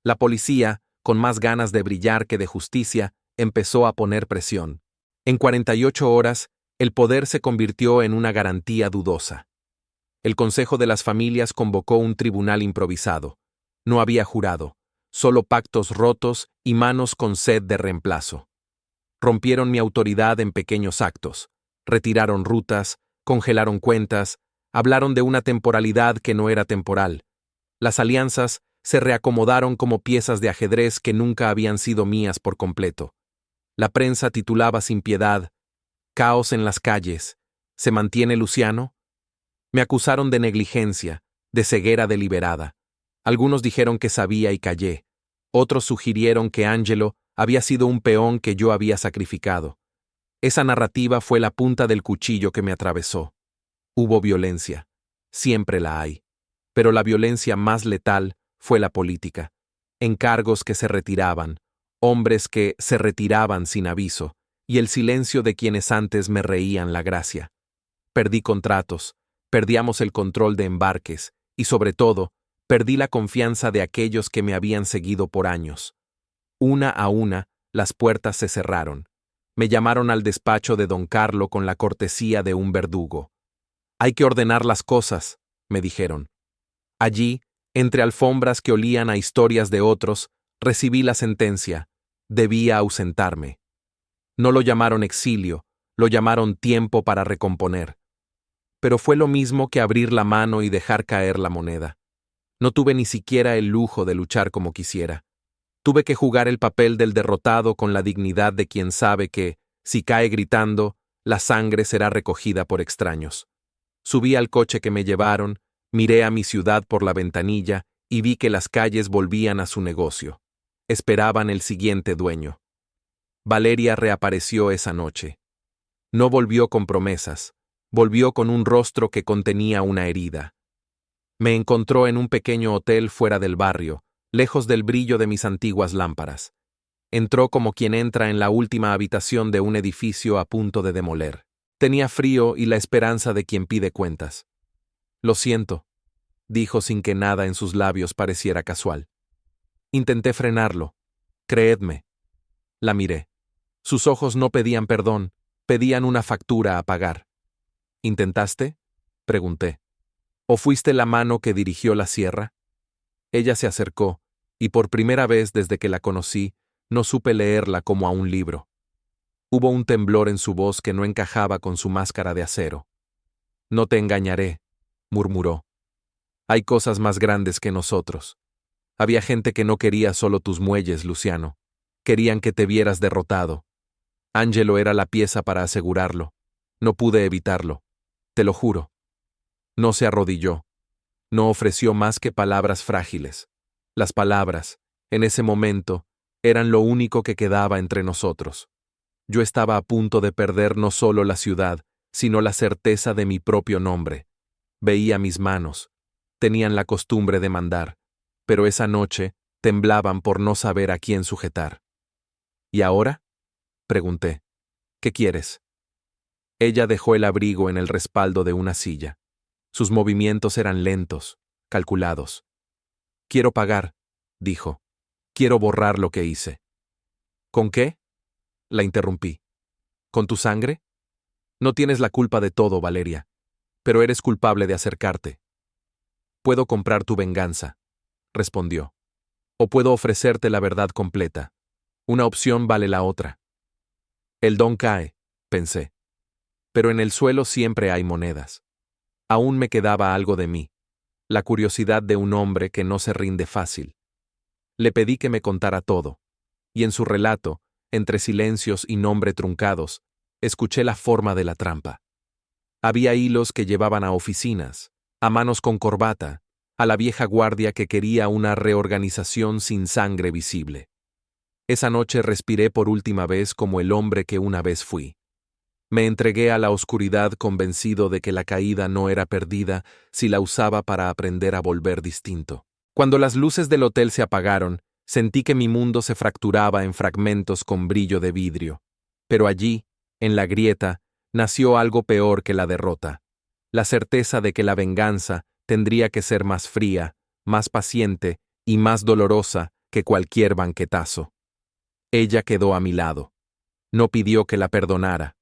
La policía, con más ganas de brillar que de justicia, empezó a poner presión. En 48 horas, el poder se convirtió en una garantía dudosa. El Consejo de las Familias convocó un tribunal improvisado. No había jurado, solo pactos rotos y manos con sed de reemplazo. Rompieron mi autoridad en pequeños actos, retiraron rutas, congelaron cuentas, hablaron de una temporalidad que no era temporal. Las alianzas se reacomodaron como piezas de ajedrez que nunca habían sido mías por completo. La prensa titulaba sin piedad, «Caos en las calles. ¿Se mantiene Luciano?». Me acusaron de negligencia, de ceguera deliberada. Algunos dijeron que sabía y callé. Otros sugirieron que Angelo había sido un peón que yo había sacrificado. Esa narrativa fue la punta del cuchillo que me atravesó. Hubo violencia. Siempre la hay. Pero la violencia más letal fue la política. Encargos que se retiraban, hombres que se retiraban sin aviso, y el silencio de quienes antes me reían la gracia. Perdí contratos, perdíamos el control de embarques, y sobre todo, perdí la confianza de aquellos que me habían seguido por años. Una a una, las puertas se cerraron. Me llamaron al despacho de don Carlo con la cortesía de un verdugo. Hay que ordenar las cosas, me dijeron. Allí, entre alfombras que olían a historias de otros, recibí la sentencia. Debía ausentarme. No lo llamaron exilio, lo llamaron tiempo para recomponer. Pero fue lo mismo que abrir la mano y dejar caer la moneda. No tuve ni siquiera el lujo de luchar como quisiera. Tuve que jugar el papel del derrotado con la dignidad de quien sabe que, si cae gritando, la sangre será recogida por extraños. Subí al coche que me llevaron, miré a mi ciudad por la ventanilla y vi que las calles volvían a su negocio. Esperaban el siguiente dueño. Valeria reapareció esa noche. No volvió con promesas, volvió con un rostro que contenía una herida. Me encontró en un pequeño hotel fuera del barrio, lejos del brillo de mis antiguas lámparas. Entró como quien entra en la última habitación de un edificio a punto de demoler. Tenía frío y la esperanza de quien pide cuentas. Lo siento, dijo sin que nada en sus labios pareciera casual. Intenté frenarlo. Creedme. La miré. Sus ojos no pedían perdón, pedían una factura a pagar. ¿Intentaste?, pregunté. ¿O fuiste la mano que dirigió la sierra? Ella se acercó, y por primera vez desde que la conocí, no supe leerla como a un libro. Hubo un temblor en su voz que no encajaba con su máscara de acero. No te engañaré, murmuró. Hay cosas más grandes que nosotros. Había gente que no quería solo tus muelles, Luciano. Querían que te vieras derrotado. Angelo era la pieza para asegurarlo. No pude evitarlo. Te lo juro. No se arrodilló. No ofreció más que palabras frágiles. Las palabras, en ese momento, eran lo único que quedaba entre nosotros. Yo estaba a punto de perder no solo la ciudad, sino la certeza de mi propio nombre. Veía mis manos. Tenían la costumbre de mandar, pero esa noche temblaban por no saber a quién sujetar. ¿Y ahora?, pregunté. ¿Qué quieres? Ella dejó el abrigo en el respaldo de una silla. Sus movimientos eran lentos, calculados. Quiero pagar, dijo. Quiero borrar lo que hice. ¿Con qué?, la interrumpí. ¿Con tu sangre? No tienes la culpa de todo, Valeria, pero eres culpable de acercarte. Puedo comprar tu venganza, respondió. O puedo ofrecerte la verdad completa. Una opción vale la otra. El don cae, pensé. Pero en el suelo siempre hay monedas. Aún me quedaba algo de mí, la curiosidad de un hombre que no se rinde fácil. Le pedí que me contara todo, y en su relato, entre silencios y nombre truncados, escuché la forma de la trampa. Había hilos que llevaban a oficinas, a manos con corbata, a la vieja guardia que quería una reorganización sin sangre visible. Esa noche respiré por última vez como el hombre que una vez fui. Me entregué a la oscuridad convencido de que la caída no era perdida si la usaba para aprender a volver distinto. Cuando las luces del hotel se apagaron, sentí que mi mundo se fracturaba en fragmentos con brillo de vidrio. Pero allí, en la grieta, nació algo peor que la derrota. La certeza de que la venganza tendría que ser más fría, más paciente y más dolorosa que cualquier banquetazo. Ella quedó a mi lado. No pidió que la perdonara.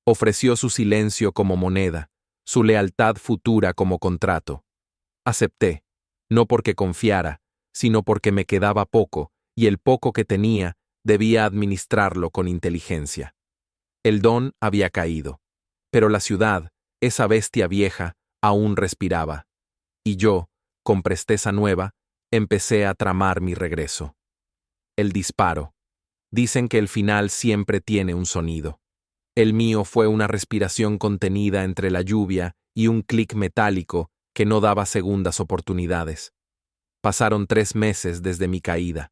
Ofreció su silencio como moneda, su lealtad futura como contrato. Acepté, no porque confiara, sino porque me quedaba poco, y el poco que tenía debía administrarlo con inteligencia. El don había caído, pero la ciudad, esa bestia vieja, aún respiraba. Y yo, con presteza nueva, empecé a tramar mi regreso. El disparo. Dicen que el final siempre tiene un sonido. El mío fue una respiración contenida entre la lluvia y un clic metálico que no daba segundas oportunidades. Pasaron 3 meses desde mi caída.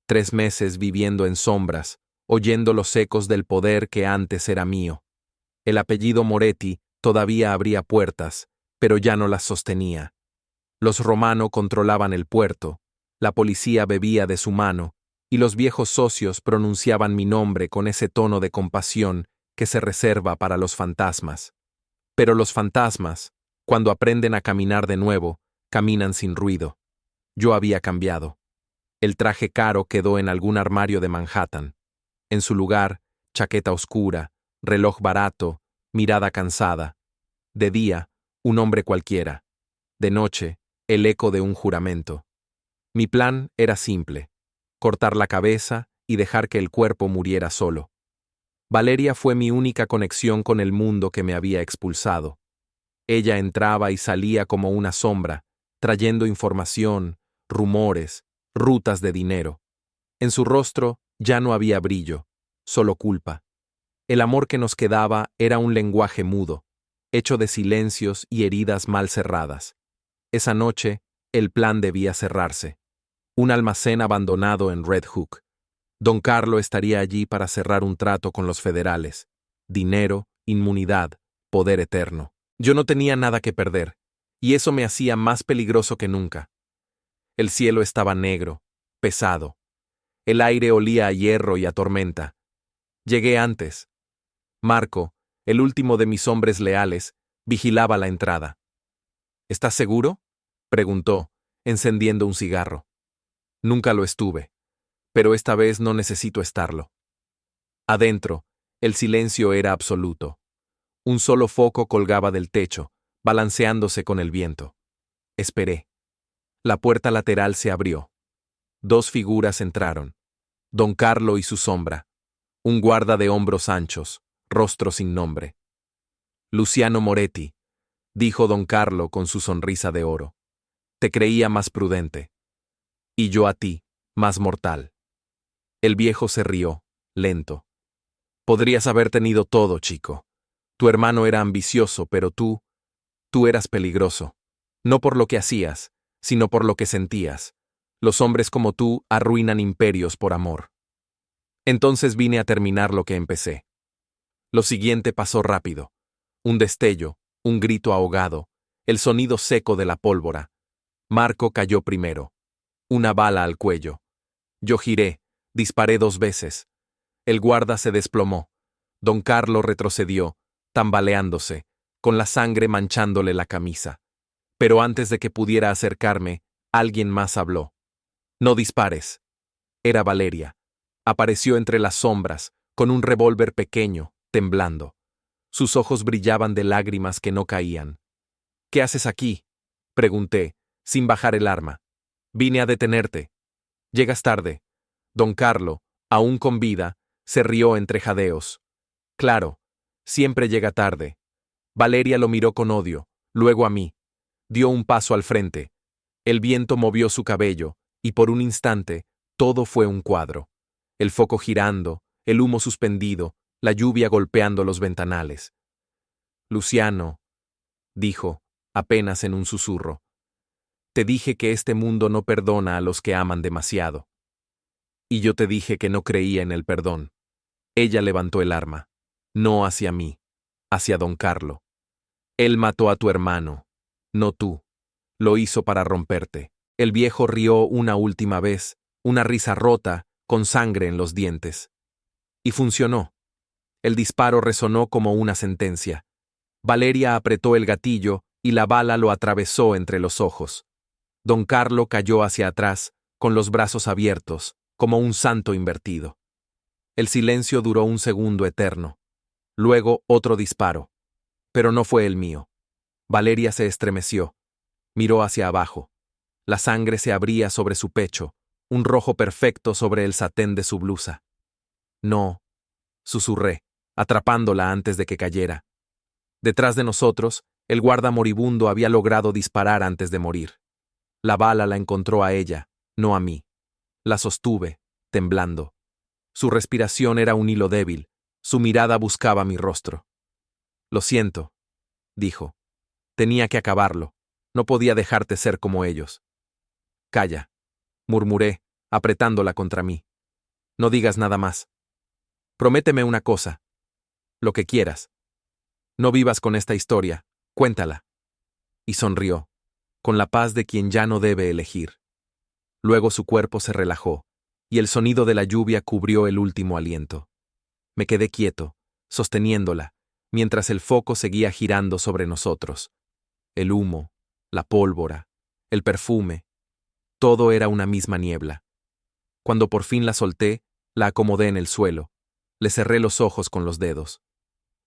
3 meses viviendo en sombras, oyendo los ecos del poder que antes era mío. El apellido Moretti todavía abría puertas, pero ya no las sostenía. Los Romano controlaban el puerto, la policía bebía de su mano, y los viejos socios pronunciaban mi nombre con ese tono de compasión que se reserva para los fantasmas. Pero los fantasmas, cuando aprenden a caminar de nuevo, caminan sin ruido. Yo había cambiado. El traje caro quedó en algún armario de Manhattan. En su lugar, chaqueta oscura, reloj barato, mirada cansada. De día, un hombre cualquiera. De noche, el eco de un juramento. Mi plan era simple: cortar la cabeza y dejar que el cuerpo muriera solo. Valeria fue mi única conexión con el mundo que me había expulsado. Ella entraba y salía como una sombra, trayendo información, rumores, rutas de dinero. En su rostro ya no había brillo, solo culpa. El amor que nos quedaba era un lenguaje mudo, hecho de silencios y heridas mal cerradas. Esa noche, el plan debía cerrarse. Un almacén abandonado en Red Hook. Don Carlo estaría allí para cerrar un trato con los federales. Dinero, inmunidad, poder eterno. Yo no tenía nada que perder, y eso me hacía más peligroso que nunca. El cielo estaba negro, pesado. El aire olía a hierro y a tormenta. Llegué antes. Marco, el último de mis hombres leales, vigilaba la entrada. ¿Estás seguro?, preguntó, encendiendo un cigarro. Nunca lo estuve, pero esta vez no necesito estarlo. Adentro, el silencio era absoluto. Un solo foco colgaba del techo, balanceándose con el viento. Esperé. La puerta lateral se abrió. Dos figuras entraron. Don Carlo y su sombra. Un guarda de hombros anchos, rostro sin nombre. Luciano Moretti, dijo don Carlo con su sonrisa de oro. Te creía más prudente. Y yo a ti, más mortal. El viejo se rió, lento. Podrías haber tenido todo, chico. Tu hermano era ambicioso, pero tú eras peligroso. No por lo que hacías, sino por lo que sentías. Los hombres como tú arruinan imperios por amor. Entonces vine a terminar lo que empecé. Lo siguiente pasó rápido. Un destello, un grito ahogado, el sonido seco de la pólvora. Marco cayó primero. Una bala al cuello. Yo giré, disparé 2 veces. El guarda se desplomó. Don Carlo retrocedió, tambaleándose, con la sangre manchándole la camisa. Pero antes de que pudiera acercarme, alguien más habló. No dispares. Era Valeria. Apareció entre las sombras, con un revólver pequeño, temblando. Sus ojos brillaban de lágrimas que no caían. ¿Qué haces aquí?, pregunté, sin bajar el arma. Vine a detenerte. Llegas tarde. Don Carlo, aún con vida, se rió entre jadeos. Claro, siempre llega tarde. Valeria lo miró con odio, luego a mí. Dio un paso al frente. El viento movió su cabello, y por un instante, todo fue un cuadro. El foco girando, el humo suspendido, la lluvia golpeando los ventanales. Luciano, dijo, apenas en un susurro. Te dije que este mundo no perdona a los que aman demasiado. Y yo te dije que no creía en el perdón. Ella levantó el arma. No hacia mí, hacia don Carlo. Él mató a tu hermano, no tú. Lo hizo para romperte. El viejo rió una última vez, una risa rota, con sangre en los dientes. Y funcionó. El disparo resonó como una sentencia. Valeria apretó el gatillo y la bala lo atravesó entre los ojos. Don Carlo cayó hacia atrás, con los brazos abiertos, como un santo invertido. El silencio duró un segundo eterno. Luego otro disparo. Pero no fue el mío. Valeria se estremeció. Miró hacia abajo. La sangre se abría sobre su pecho, un rojo perfecto sobre el satén de su blusa. No, susurré, atrapándola antes de que cayera. Detrás de nosotros, el guarda moribundo había logrado disparar antes de morir. La bala la encontró a ella, no a mí. La sostuve, temblando. Su respiración era un hilo débil, su mirada buscaba mi rostro. Lo siento, dijo. Tenía que acabarlo. No podía dejarte ser como ellos. Calla, murmuré, apretándola contra mí. No digas nada más. Prométeme una cosa. Lo que quieras. No vivas con esta historia, cuéntala. Y sonrió, con la paz de quien ya no debe elegir. Luego su cuerpo se relajó. y el sonido de la lluvia cubrió el último aliento. Me quedé quieto, sosteniéndola, mientras el foco seguía girando sobre nosotros. El humo, la pólvora, el perfume, todo era una misma niebla. Cuando por fin la solté, la acomodé en el suelo, le cerré los ojos con los dedos.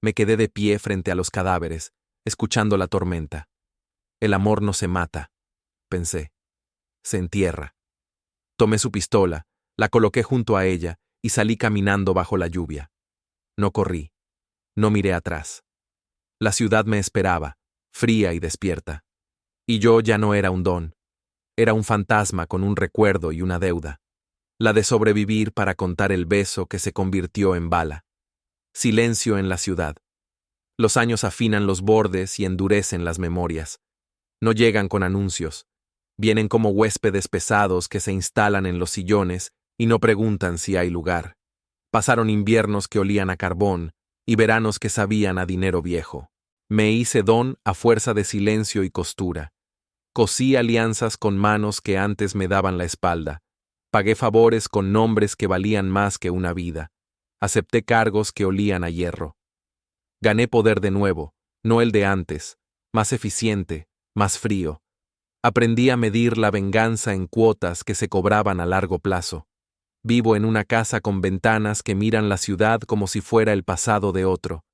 Me quedé de pie frente a los cadáveres, escuchando la tormenta. El amor no se mata, pensé. Se entierra. Tomé su pistola, la coloqué junto a ella y salí caminando bajo la lluvia. No corrí. No miré atrás. La ciudad me esperaba, fría y despierta. Y yo ya no era un don. Era un fantasma con un recuerdo y una deuda. La de sobrevivir para contar el beso que se convirtió en bala. Silencio en la ciudad. Los años afinan los bordes y endurecen las memorias. No llegan con anuncios. Vienen como huéspedes pesados que se instalan en los sillones y no preguntan si hay lugar. Pasaron inviernos que olían a carbón y veranos que sabían a dinero viejo. Me hice don a fuerza de silencio y costura. Cosí alianzas con manos que antes me daban la espalda. Pagué favores con nombres que valían más que una vida. Acepté cargos que olían a hierro. Gané poder de nuevo, no el de antes, más eficiente, más frío. Aprendí a medir la venganza en cuotas que se cobraban a largo plazo. Vivo en una casa con ventanas que miran la ciudad como si fuera el pasado de otro.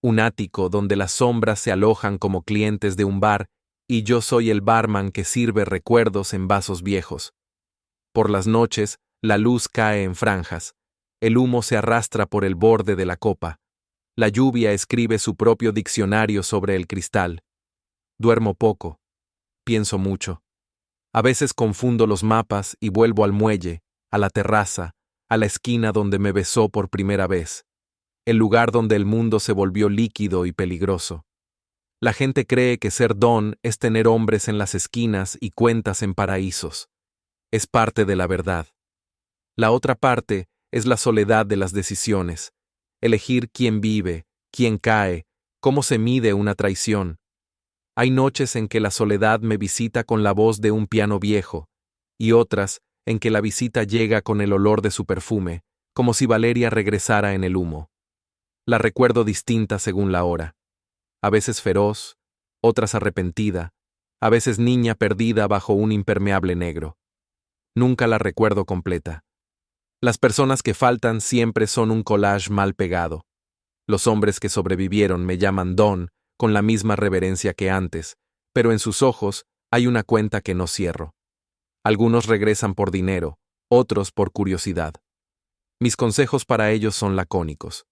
Un ático donde las sombras se alojan como clientes de un bar y yo soy el barman que sirve recuerdos en vasos viejos. Por las noches, la luz cae en franjas. El humo se arrastra por el borde de la copa. La lluvia escribe su propio diccionario sobre el cristal. Duermo poco. Pienso mucho. A veces confundo los mapas y vuelvo al muelle, a la terraza, a la esquina donde me besó por primera vez. El lugar donde el mundo se volvió líquido y peligroso. La gente cree que ser don es tener hombres en las esquinas y cuentas en paraísos. Es parte de la verdad. La otra parte es la soledad de las decisiones. Elegir quién vive, quién cae, cómo se mide una traición. Hay noches en que la soledad me visita con la voz de un piano viejo, y otras en que la visita llega con el olor de su perfume, como si Valeria regresara en el humo. La recuerdo distinta según la hora. A veces feroz, otras arrepentida, a veces niña perdida bajo un impermeable negro. Nunca la recuerdo completa. Las personas que faltan siempre son un collage mal pegado. Los hombres que sobrevivieron me llaman Don con la misma reverencia que antes, pero en sus ojos hay una cuenta que no cierro. Algunos regresan por dinero, otros por curiosidad. Mis consejos para ellos son lacónicos.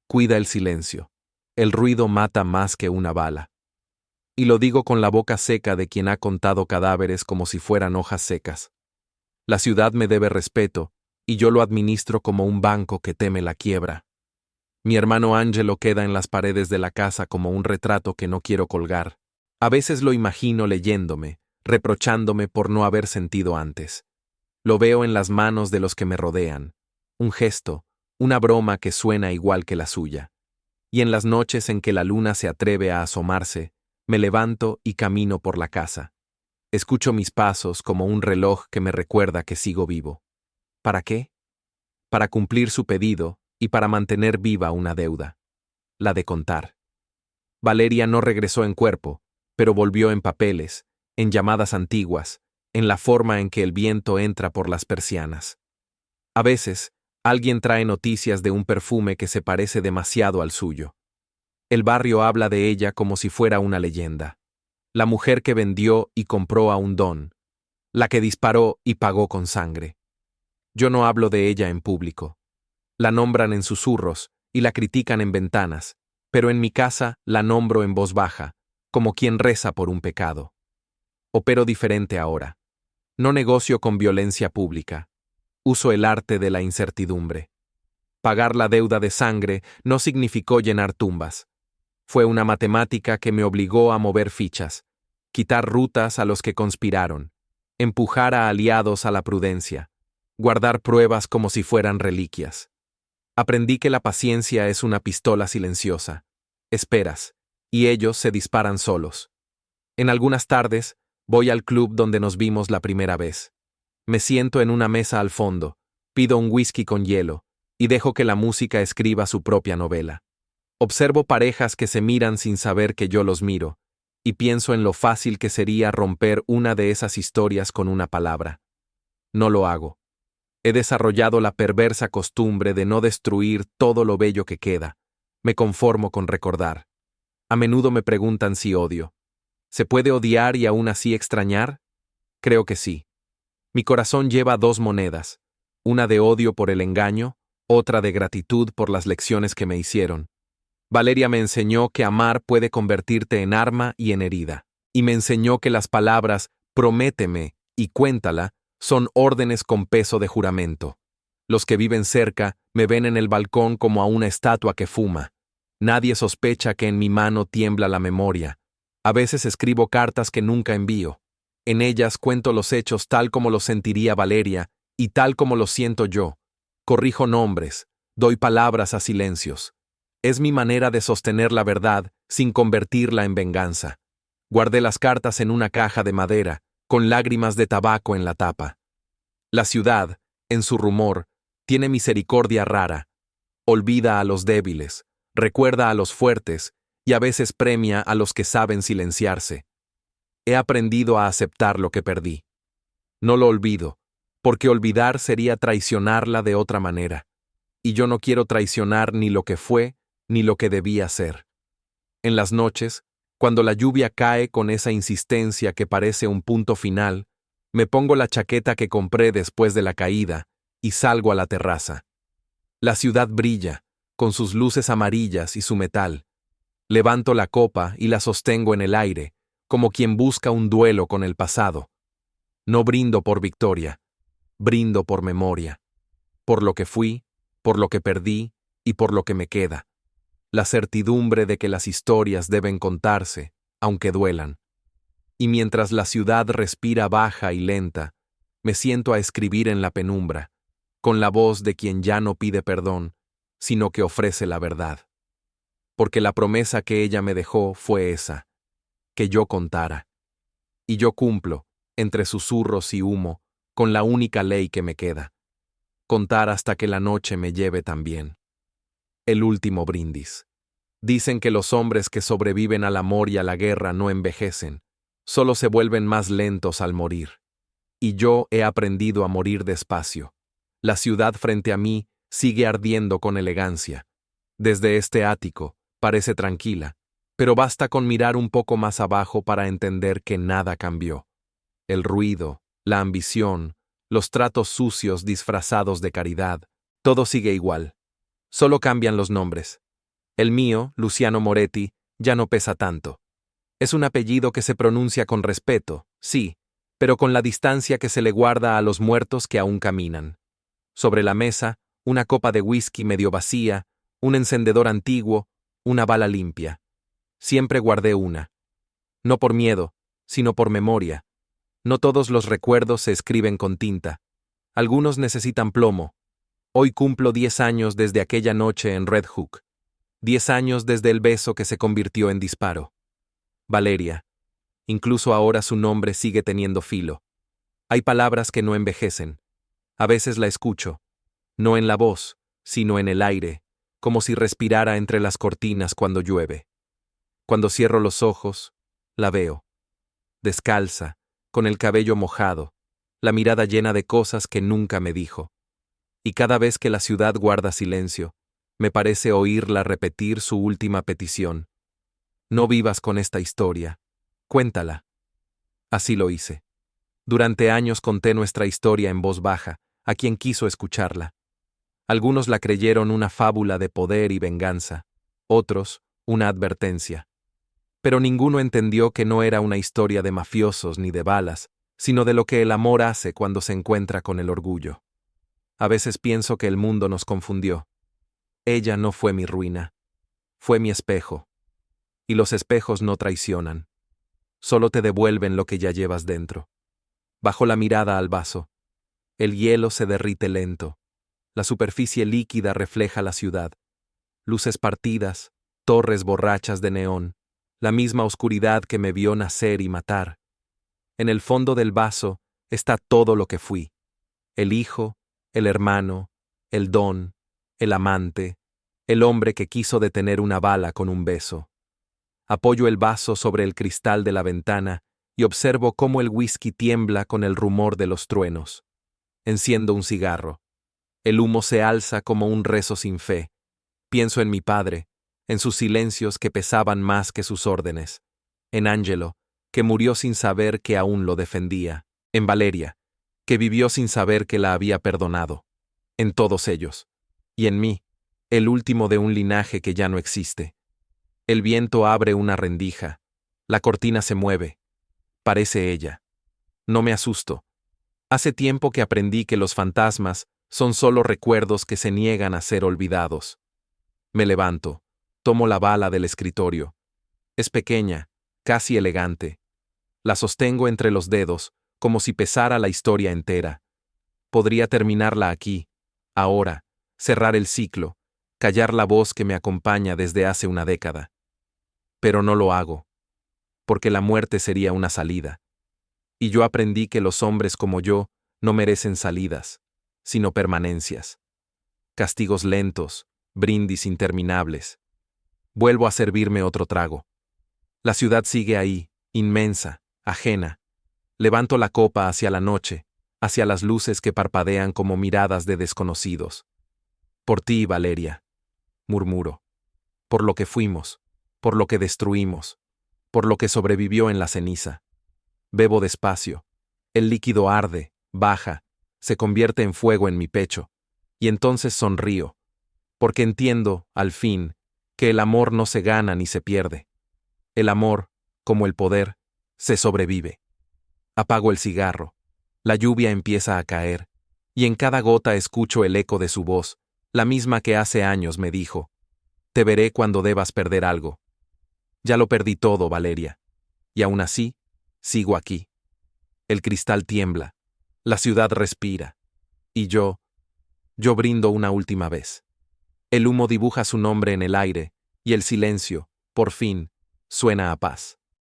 Cuida el silencio. El ruido mata más que una bala. Y lo digo con la boca seca de quien ha contado cadáveres como si fueran hojas secas. La ciudad me debe respeto, y yo lo administro como un banco que teme la quiebra. Mi hermano Angelo queda en las paredes de la casa como un retrato que no quiero colgar. A veces lo imagino leyéndome, reprochándome por no haber sentido antes. Lo veo en las manos de los que me rodean. Un gesto, una broma que suena igual que la suya. Y en las noches en que la luna se atreve a asomarse, me levanto y camino por la casa. Escucho mis pasos como un reloj que me recuerda que sigo vivo. ¿Para qué? Para cumplir su pedido y para mantener viva una deuda. La de contar. Valeria no regresó en cuerpo, pero volvió en papeles, en llamadas antiguas, en la forma en que el viento entra por las persianas. A veces, alguien trae noticias de un perfume que se parece demasiado al suyo. El barrio habla de ella como si fuera una leyenda. La mujer que vendió y compró a un don. La que disparó y pagó con sangre. Yo no hablo de ella en público. La nombran en susurros y la critican en ventanas, pero en mi casa la nombro en voz baja, como quien reza por un pecado. Opero diferente ahora. No negocio con violencia pública. Uso el arte de la incertidumbre. Pagar la deuda de sangre no significó llenar tumbas. Fue una matemática que me obligó a mover fichas, quitar rutas a los que conspiraron, empujar a aliados a la prudencia, guardar pruebas como si fueran reliquias. Aprendí que la paciencia es una pistola silenciosa. Esperas, y ellos se disparan solos. En algunas tardes, voy al club donde nos vimos la primera vez. Me siento en una mesa al fondo, Pido un whisky con hielo, y dejo que la música escriba su propia novela. Observo parejas que se miran sin saber que yo los miro, y pienso en lo fácil que sería romper una de esas historias con una palabra. No lo hago. He desarrollado la perversa costumbre de no destruir todo lo bello que queda. Me conformo con recordar. A menudo me preguntan si odio. ¿Se puede odiar y aún así extrañar? Creo que sí. Mi corazón lleva dos monedas, una de odio por el engaño, otra de gratitud por las lecciones que me hicieron. Valeria me enseñó que amar puede convertirte en arma y en herida, y me enseñó que las palabras prométeme y cuéntala son órdenes con peso de juramento. Los que viven cerca me ven en el balcón como a una estatua que fuma. Nadie sospecha que en mi mano tiembla la memoria. A veces escribo cartas que nunca envío. En ellas cuento los hechos tal como los sentiría Valeria y tal como los siento yo. Corrijo nombres, doy palabras a silencios. Es mi manera de sostener la verdad sin convertirla en venganza. Guardé las cartas en una caja de madera, con lágrimas de tabaco en la tapa. La ciudad, en su rumor, tiene misericordia rara. Olvida a los débiles, recuerda a los fuertes y a veces premia a los que saben silenciarse. He aprendido a aceptar lo que perdí. No lo olvido, porque olvidar sería traicionarla de otra manera. Y yo no quiero traicionar ni lo que fue, ni lo que debía ser. En las noches, cuando la lluvia cae con esa insistencia que parece un punto final, me pongo la chaqueta que compré después de la caída y salgo a la terraza. La ciudad brilla, con sus luces amarillas y su metal. Levanto la copa y la sostengo en el aire, como quien busca un duelo con el pasado. No brindo por victoria, brindo por memoria, por lo que fui, por lo que perdí y por lo que me queda. La certidumbre de que las historias deben contarse, aunque duelan. Y mientras la ciudad respira baja y lenta, me siento a escribir en la penumbra, con la voz de quien ya no pide perdón, sino que ofrece la verdad. Porque la promesa que ella me dejó fue esa, que yo contara. Y yo cumplo, entre susurros y humo, con la única ley que me queda: contar hasta que la noche me lleve también. El último brindis. Dicen que los hombres que sobreviven al amor y a la guerra no envejecen, solo se vuelven más lentos al morir. Y yo he aprendido a morir despacio. La ciudad frente a mí sigue ardiendo con elegancia. Desde este ático, parece tranquila, pero basta con mirar un poco más abajo para entender que nada cambió. El ruido, la ambición, los tratos sucios disfrazados de caridad, todo sigue igual. Solo cambian los nombres. El mío, Luciano Moretti, ya no pesa tanto. Es un apellido que se pronuncia con respeto, sí, pero con la distancia que se le guarda a los muertos que aún caminan. Sobre la mesa, una copa de whisky medio vacía, un encendedor antiguo, una bala limpia. Siempre guardé una. No por miedo, sino por memoria. No todos los recuerdos se escriben con tinta. Algunos necesitan plomo. Hoy cumplo 10 años desde aquella noche en Red Hook. 10 años desde el beso que se convirtió en disparo. Valeria. Incluso ahora su nombre sigue teniendo filo. Hay palabras que no envejecen. A veces la escucho, no en la voz, sino en el aire, como si respirara entre las cortinas cuando llueve. Cuando cierro los ojos, la veo. Descalza, con el cabello mojado, la mirada llena de cosas que nunca me dijo. Y cada vez que la ciudad guarda silencio, me parece oírla repetir su última petición. No vivas con esta historia. Cuéntala. Así lo hice. Durante años conté nuestra historia en voz baja, a quien quiso escucharla. Algunos la creyeron una fábula de poder y venganza, otros, una advertencia. Pero ninguno entendió que no era una historia de mafiosos ni de balas, sino de lo que el amor hace cuando se encuentra con el orgullo. A veces pienso que el mundo nos confundió. Ella no fue mi ruina, fue mi espejo. Y los espejos no traicionan. Solo te devuelven lo que ya llevas dentro. Bajo la mirada al vaso. El hielo se derrite lento. La superficie líquida refleja la ciudad. Luces partidas, torres borrachas de neón, la misma oscuridad que me vio nacer y matar. En el fondo del vaso está todo lo que fui. El hijo, el hermano, el don, el amante, el hombre que quiso detener una bala con un beso. Apoyo el vaso sobre el cristal de la ventana y observo cómo el whisky tiembla con el rumor de los truenos. Enciendo un cigarro. El humo se alza como un rezo sin fe. Pienso en mi padre, en sus silencios que pesaban más que sus órdenes, en Angelo, que murió sin saber que aún lo defendía, en Valeria, que vivió sin saber que la había perdonado, en todos ellos, y en mí, el último de un linaje que ya no existe. El viento abre una rendija, la cortina se mueve, parece ella. No me asusto. Hace tiempo que aprendí que los fantasmas son solo recuerdos que se niegan a ser olvidados. Me levanto, tomo la bala del escritorio. Es pequeña, casi elegante. La sostengo entre los dedos, como si pesara la historia entera. Podría terminarla aquí, ahora, cerrar el ciclo, callar la voz que me acompaña desde hace una década. Pero no lo hago, porque la muerte sería una salida. Y yo aprendí que los hombres como yo no merecen salidas, sino permanencias. Castigos lentos, brindis interminables. Vuelvo a servirme otro trago. La ciudad sigue ahí, inmensa, ajena. Levanto la copa hacia la noche, hacia las luces que parpadean como miradas de desconocidos. Por ti, Valeria, murmuro. Por lo que fuimos, por lo que destruimos, por lo que sobrevivió en la ceniza. Bebo despacio. El líquido arde, baja, se convierte en fuego en mi pecho, y entonces sonrío, porque entiendo, al fin, que el amor no se gana ni se pierde. El amor, como el poder, se sobrevive. Apago el cigarro. La lluvia empieza a caer, y en cada gota escucho el eco de su voz, la misma que hace años me dijo: te veré cuando debas perder algo. Ya lo perdí todo, Valeria. Y aún así, sigo aquí. El cristal tiembla, la ciudad respira, y yo brindo una última vez. El humo dibuja su nombre en el aire, y el silencio, por fin, suena a paz.